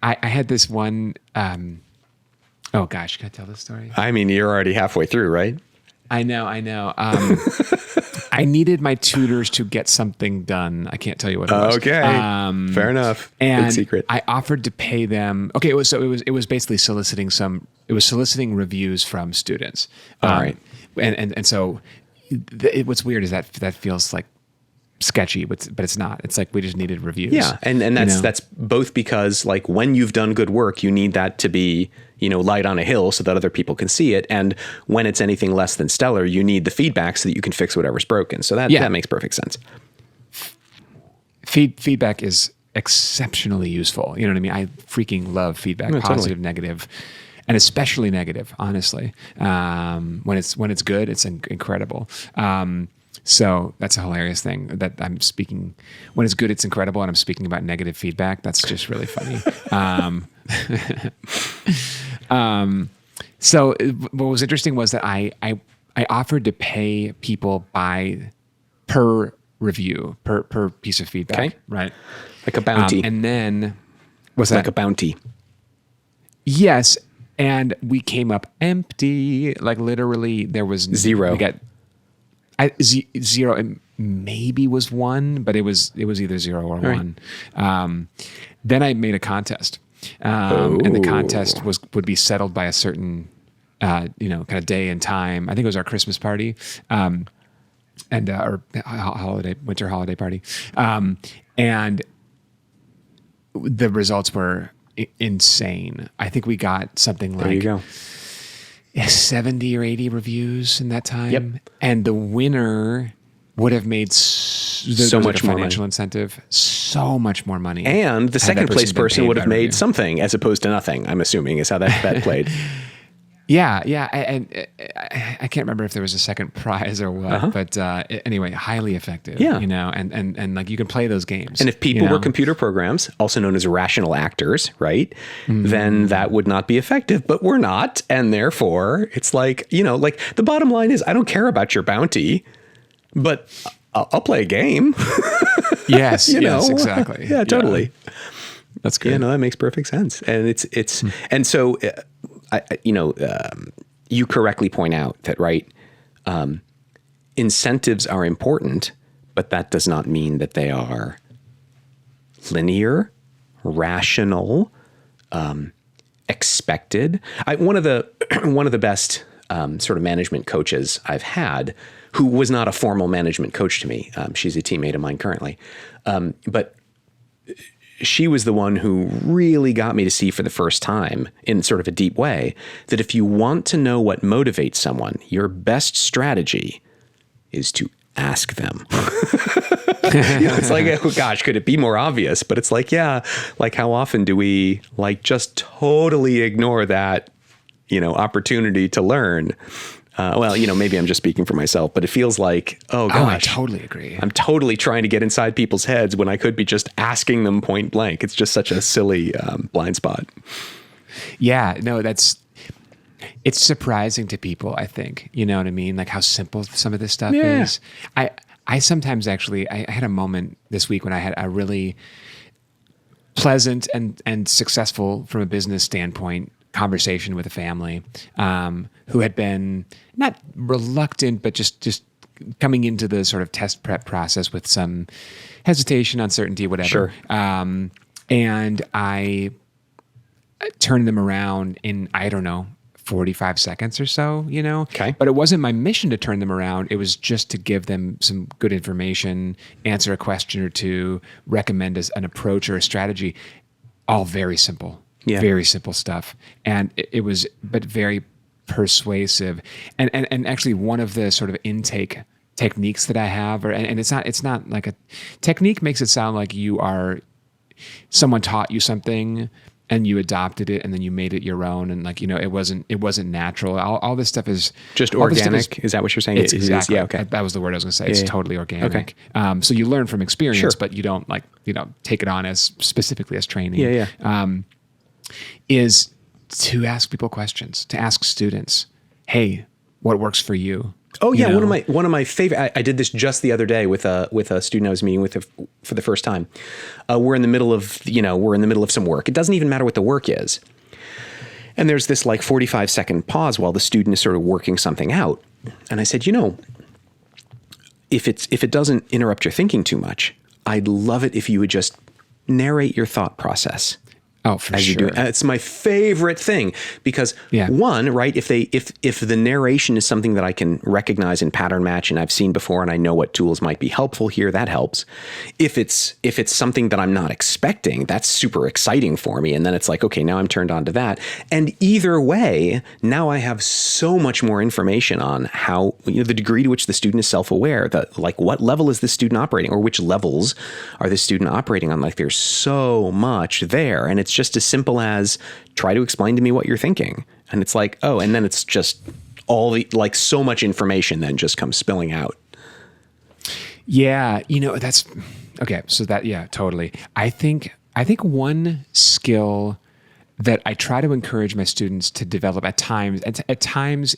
I had this one. Oh gosh, can I tell this story? I mean, you're already halfway through, right? I know. I needed my tutors to get something done. I can't tell you what it was. Okay, fair enough. And big secret. I offered to pay them. Okay, it was basically soliciting reviews from students. All right, and so what's weird is that feels like sketchy, but it's not. It's like we just needed reviews. Yeah, and that's both because, like, when you've done good work, you need that to be, light on a hill so that other people can see it. And when it's anything less than stellar, you need the feedback so that you can fix whatever's broken. So that makes perfect sense. Feedback is exceptionally useful. You know what I mean? I freaking love feedback, positive, negative, and especially negative, honestly. When it's good, it's incredible. So that's a hilarious thing that I'm speaking. When it's good, it's incredible, and I'm speaking about negative feedback. That's just really funny. So what was interesting was that I offered to pay people per review, per piece of feedback, okay. Right? Like a bounty. And then was like a bounty. Yes, and we came up empty. Like literally, there was zero. We got zero. It maybe was one, but it was either zero or one. Then I made a contest, and the contest would be settled by a certain, kind of day and time. I think it was our Christmas party, and or winter holiday party, and the results were insane. I think we got something like, there you go, 70 or 80 reviews in that time. Yep. And the winner would have made so much more financial incentive, so much more money. And the second place person would have made something as opposed to nothing, I'm assuming, is how that played. Yeah. And I can't remember if there was a second prize or what, but anyway, highly effective. Yeah. And like you can play those games. And if people were computer programs, also known as rational actors, right, then that would not be effective, but we're not. And therefore, it's like, like the bottom line is, I don't care about your bounty, but I'll play a game. Yes, yes, exactly. Yeah, totally. Yeah. That's good. Yeah, no, that makes perfect sense. And and so, you correctly point out that, right, incentives are important, but that does not mean that they are linear, rational, expected. One of the best sort of management coaches I've had, who was not a formal management coach to me. She's a teammate of mine currently, but she was the one who really got me to see for the first time in sort of a deep way that if you want to know what motivates someone, your best strategy is to ask them. It's like, oh gosh, could it be more obvious? But it's like, yeah, like how often do we like just totally ignore that, opportunity to learn? Maybe I'm just speaking for myself, but it feels like, oh gosh, I totally agree. I'm totally trying to get inside people's heads when I could be just asking them point blank. It's just such a silly blind spot. Yeah, no, it's surprising to people, I think. You know what I mean? Like how simple some of this stuff is. I sometimes actually, I had a moment this week when I had a really pleasant and successful from a business standpoint conversation with a family who had been not reluctant, but just coming into the sort of test prep process with some hesitation, uncertainty, whatever. Sure. And I turned them around in, I don't know, 45 seconds or so, Okay. But it wasn't my mission to turn them around. It was just to give them some good information, answer a question or two, recommend an approach or a strategy. All very simple, very simple stuff. And it was, but very persuasive. And actually one of the sort of intake techniques that I have, and it's not like a technique makes it sound like someone taught you something and you adopted it and then you made it your own. And it wasn't natural. All this stuff is just organic. Is that what you're saying? It's exactly. Yeah. Okay. That was the word I was going to say. It's totally organic. Okay. So you learn from experience, Sure. but you don't take it on as specifically as training. Yeah. Is to ask people questions, to ask students, hey, what works for you? Oh yeah, one of my favorite. I did this just the other day with a student I was meeting with for the first time. We're in the middle of some work. It doesn't even matter what the work is, and there's this 45-second pause while the student is sort of working something out. And I said, if it doesn't interrupt your thinking too much, I'd love it if you would just narrate your thought process. Oh, for sure. It's my favorite thing because one, right? If the narration is something that I can recognize and pattern match and I've seen before and I know what tools might be helpful here, that helps. If it's something that I'm not expecting, that's super exciting for me. And then it's like, okay, now I'm turned on to that. And either way, now I have so much more information on how, the degree to which the student is self-aware, what level is this student operating or which levels are the student operating on? There's so much there. And it's just as simple as try to explain to me what you're thinking. And it's like, oh, and then it's just all the, so much information then just comes spilling out. Yeah. That's okay. So totally. I think one skill that I try to encourage my students to develop at times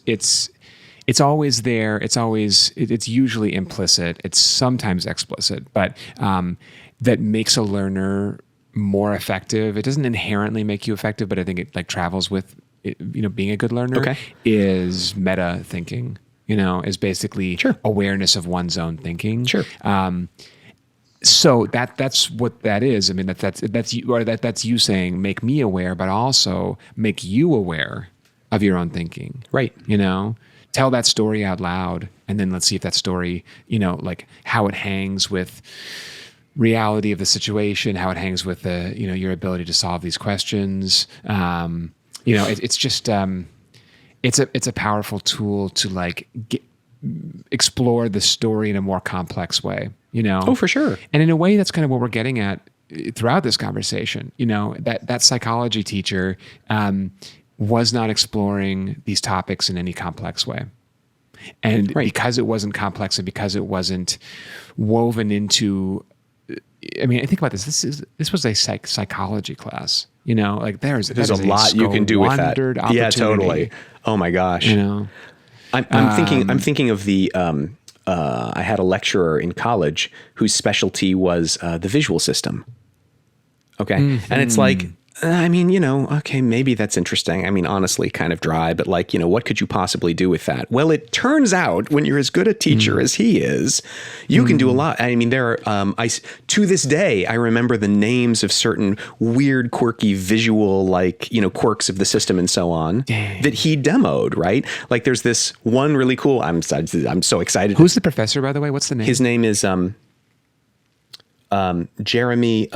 it's always there. It's usually implicit. It's sometimes explicit, but that makes a learner more effective. It doesn't inherently make you effective, but I think it travels with being a good learner. Okay. Is meta thinking, is basically awareness of one's own thinking. Sure. So that's what that is. I mean, that's you saying, make me aware, but also make you aware of your own thinking. Right. Tell that story out loud. And then let's see if that story, how it hangs with reality of the situation, how it hangs with the, your ability to solve these questions. It's just, it's a powerful tool to explore the story in a more complex way, Oh, for sure. And in a way, that's kind of what we're getting at throughout this conversation. That psychology teacher was not exploring these topics in any complex way. And because it wasn't complex and because it wasn't woven into, I mean, think about this. This was a psychology class. There's a lot you can do with that. Yeah, totally. Oh my gosh. I'm thinking of the. I had a lecturer in college whose specialty was the visual system. Okay, and it's okay, maybe that's interesting. I mean, honestly, kind of dry, but what could you possibly do with that? Well, it turns out when you're as good a teacher as he is, you can do a lot. I mean, there are, to this day, I remember the names of certain weird, quirky visual, quirks of the system and so on that he demoed, right? There's this one really cool, I'm so excited. Who's the professor, by the way? What's the name? His name is, Jeremy,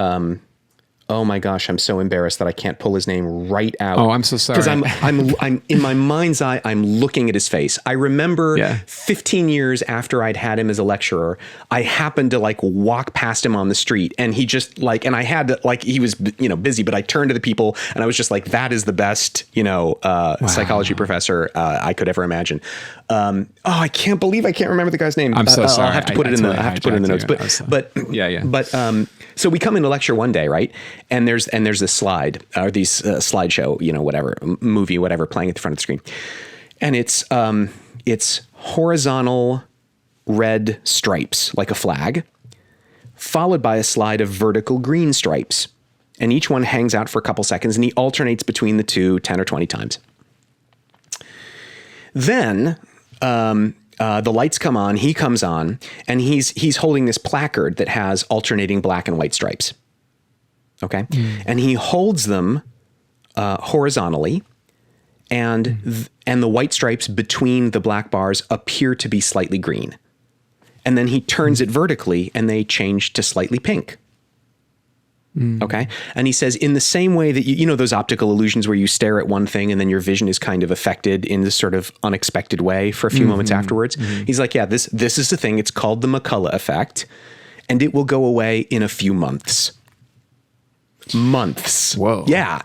oh my gosh, I'm so embarrassed that I can't pull his name right out. Oh, I'm so sorry. Because I'm in my mind's eye, I'm looking at his face. I remember 15 years after I'd had him as a lecturer, I happened to walk past him on the street, and he just and I had to, he was busy, but I turned to the people and I was just that is the best psychology professor I could ever imagine. I can't believe I can't remember the guy's name. I'm so sorry. I'll have to put it in the notes. But so we come into lecture one day, right? And there's this slide or these slideshow, whatever movie, whatever, playing at the front of the screen, and it's horizontal red stripes like a flag, followed by a slide of vertical green stripes. and each one hangs out for a couple seconds, and he alternates between the two 10 or 20 times. Then the lights come on, he comes on, and he's holding this placard that has alternating black and white stripes. Okay. And he holds them horizontally, and the white stripes between the black bars appear to be slightly green. And then he turns it vertically, and they change to slightly pink. Okay. And he says, in the same way that you know those optical illusions where you stare at one thing and then your vision is kind of affected in this sort of unexpected way for a few moments afterwards. He's like, yeah, this is the thing. It's called the McCullough effect, and it will go away in a few months. Months. Whoa. Yeah.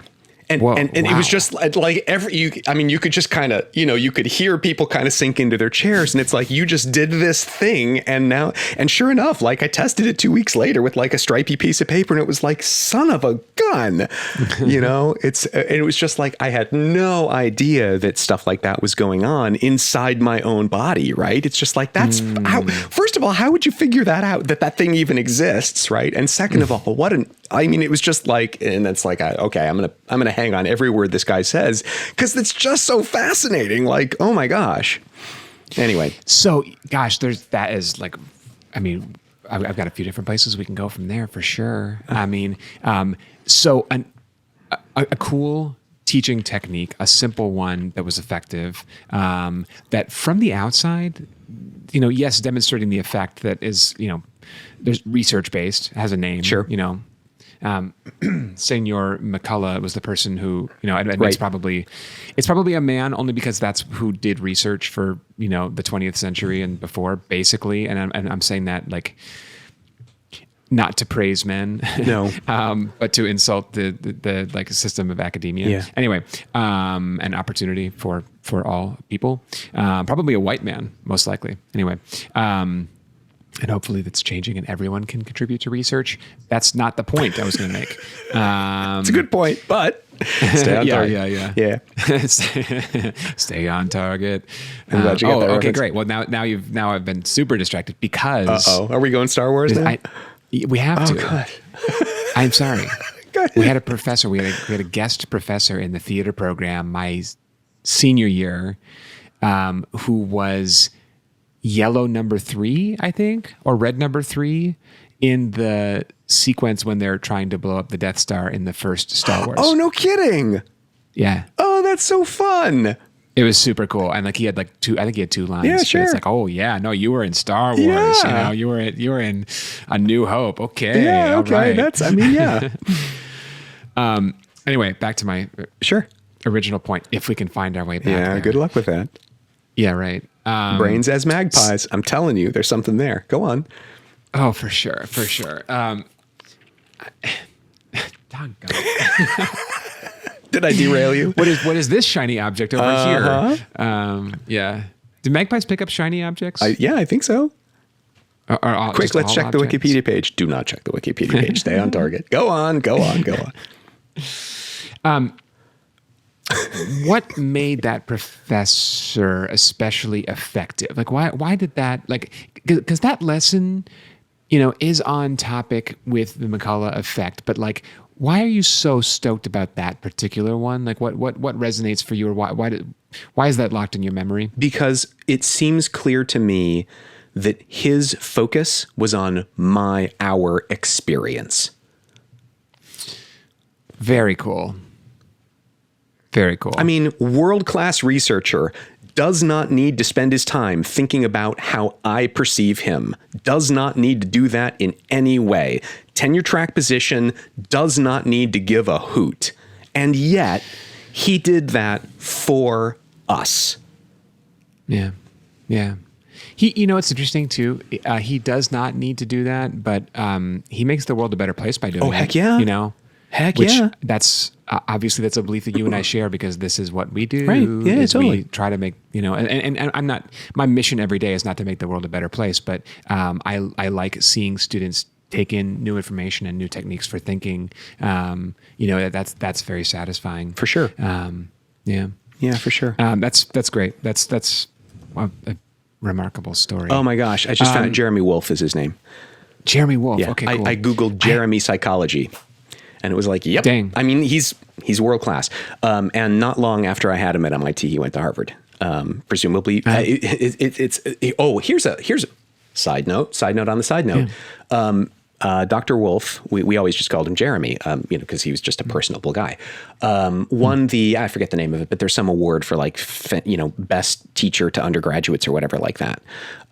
And Whoa, and it was just like you could just kind of, you could hear people kind of sink into their chairs, and it's like, you just did this thing. And sure enough, like I tested it 2 weeks later with like a stripy piece of paper, and it was like, son of a gun, it was just like, I had no idea that stuff like that was going on inside my own body. Right. It's just like, that's how, first of all, how would you figure that out, that thing even exists? Right. And second of all, it was just like, and it's like, okay, I'm going to hang on every word this guy says, because it's just so fascinating. Like, oh my gosh. Anyway. So, gosh, I've got a few different places we can go from there for sure. So a cool teaching technique, a simple one that was effective, that from the outside, yes, demonstrating the effect that is, there's research based, has a name, sure. Senor McCullough was the person who, right. it's probably a man, only because that's who did research for, the 20th century and before, basically. And I'm saying that like, not to praise men, no, but to insult the like system of academia. Yeah. Anyway, an opportunity for all people, probably a white man, most likely. Anyway, and hopefully that's changing and everyone can contribute to research. That's not the point I was going to make. It's a good point, but stay on target. Yeah. Stay on target. I'm glad you got that okay, reference. Great. Well, now I've been super distracted because. Are we going Star Wars now? We have to. God. I'm sorry. We had a professor. We had a guest professor in the theater program my senior year, who was yellow number 3, I think, or red number 3 in the sequence when they're trying to blow up the Death Star in the first Star Wars. Oh, no kidding. Yeah. Oh, that's so fun. It was super cool. And like he had like 2 lines. Yeah, sure. It's like, oh yeah, no, you were in Star Wars. Yeah. You were in A New Hope. Okay. Yeah, all okay. right. Yeah. Anyway, back to my original point, if we can find our way back there. Good luck with that. Yeah, right. Brains as magpies. I'm telling you, there's something there. Go on. Oh, for sure. Doggone. Did I derail you? What is this shiny object over here? Yeah. Do magpies pick up shiny objects? I think so. Quick, let's check objects? the Wikipedia page. Do not check the Wikipedia page. Stay on target. Go on. What made that professor especially effective? Like, why did that, like, because that lesson, is on topic with the McCullough effect, but like, why are you so stoked about that particular one? Like, what resonates for you, or why is that locked in your memory? Because it seems clear to me that his focus was on our experience. Very cool. Very cool. I mean, world-class researcher does not need to spend his time thinking about how I perceive him, does not need to do that in any way. Tenure track position does not need to give a hoot. And yet, he did that for us. Yeah. Yeah. He, it's interesting too. He does not need to do that, but he makes the world a better place by doing it. Oh, heck yeah. Heck Which yeah. That's obviously that's a belief that you and I share, because this is what we do. Right. Yeah, totally. We try to make, and I'm not, my mission every day is not to make the world a better place, but I like seeing students take in new information and new techniques for thinking. That's very satisfying. For sure. Yeah. Yeah, for sure. That's great. That's a remarkable story. Oh my gosh. I just found Jeremy Wolfe is his name. Jeremy Wolfe. Yeah. Okay, cool. I Googled Jeremy psychology. And it was like, yep. Dang. I mean, he's world class. And not long after I had him at MIT, he went to Harvard. Presumably, here's a side note on the side note. Dr. Wolfe, we always just called him Jeremy, because he was just a personable guy. Won I forget the name of it, but there's some award for like, best teacher to undergraduates or whatever like that.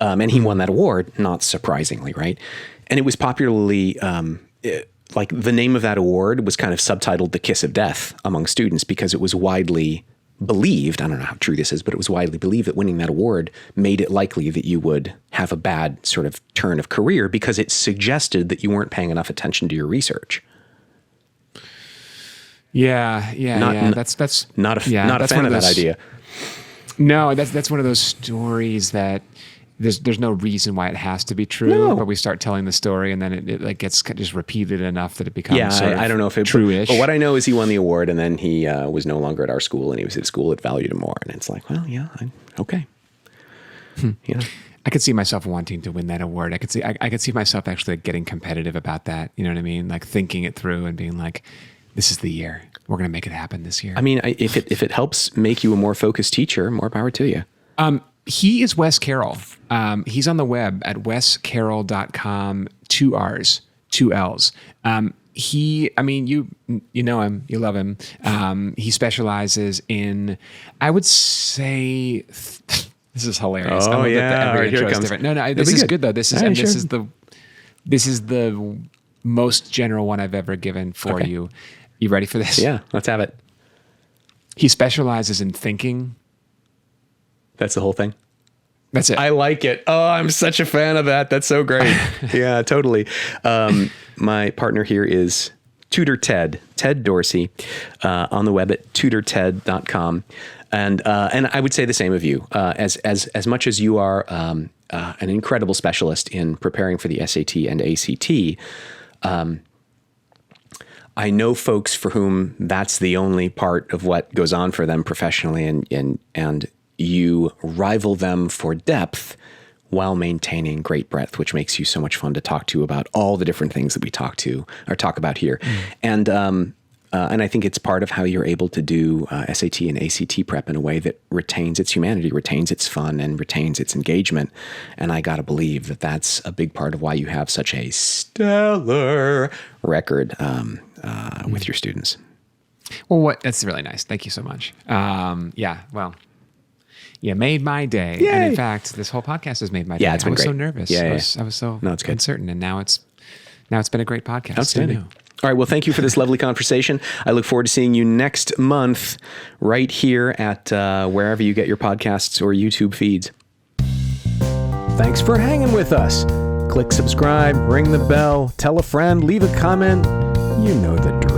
And he won that award, not surprisingly, right? And it was popularly, like the name of that award was kind of subtitled "The Kiss of Death" among students because it was widely believed, I don't know how true this is, but it was widely believed that winning that award made it likely that you would have a bad sort of turn of career because it suggested that you weren't paying enough attention to your research. Yeah. That's not a fan of that idea. No, that's one of those stories that there's no reason why it has to be true, but we start telling the story and then it like gets just repeated enough that it becomes I don't know if it true-ish. But what I know is he won the award and then he was no longer at our school and he was at a school that valued him more. And it's like, well, yeah, okay. Yeah. I could see myself wanting to win that award. I could see myself actually getting competitive about that. You know what I mean? Like thinking it through and being like, this is the year. We're going to make it happen this year. I mean, if it helps make you a more focused teacher, more power to you. He is Wes Carroll. He's on the web at wescarroll.com, 2 R's, 2 L's. You know him, you love him. He specializes in, I would say, this is hilarious. Oh, yeah. Every Here intro it is comes. different. No, this is good though. This is this is the most general one I've ever given for you. You ready for this? Yeah, let's have it. He specializes in thinking. That's the whole thing. That's it. I like it. Oh, I'm such a fan of that. That's so great. Yeah, totally. My partner here is Tutor Ted Dorsey, on the web at tutorted.com. And I would say the same of you. As much as you are an incredible specialist in preparing for the SAT and ACT, I know folks for whom that's the only part of what goes on for them professionally, and you rival them for depth while maintaining great breadth, which makes you so much fun to talk to about all the different things that we talk about here. And I think it's part of how you're able to do SAT and ACT prep in a way that retains its humanity, retains its fun, and retains its engagement. And I got to believe that that's a big part of why you have such a stellar record with your students. Well, that's really nice. Thank you so much. You made my day. Yay. And in fact, this whole podcast has made my day. Yeah, it's been great. great. So nervous. Yeah, I was so it's good. uncertain. And now it's been a great podcast. Outstanding. Who knew? All right. Well, thank you for this lovely conversation. I look forward to seeing you next month right here at wherever you get your podcasts or YouTube feeds. Thanks for hanging with us. Click subscribe, ring the bell, tell a friend, leave a comment. You know the drill.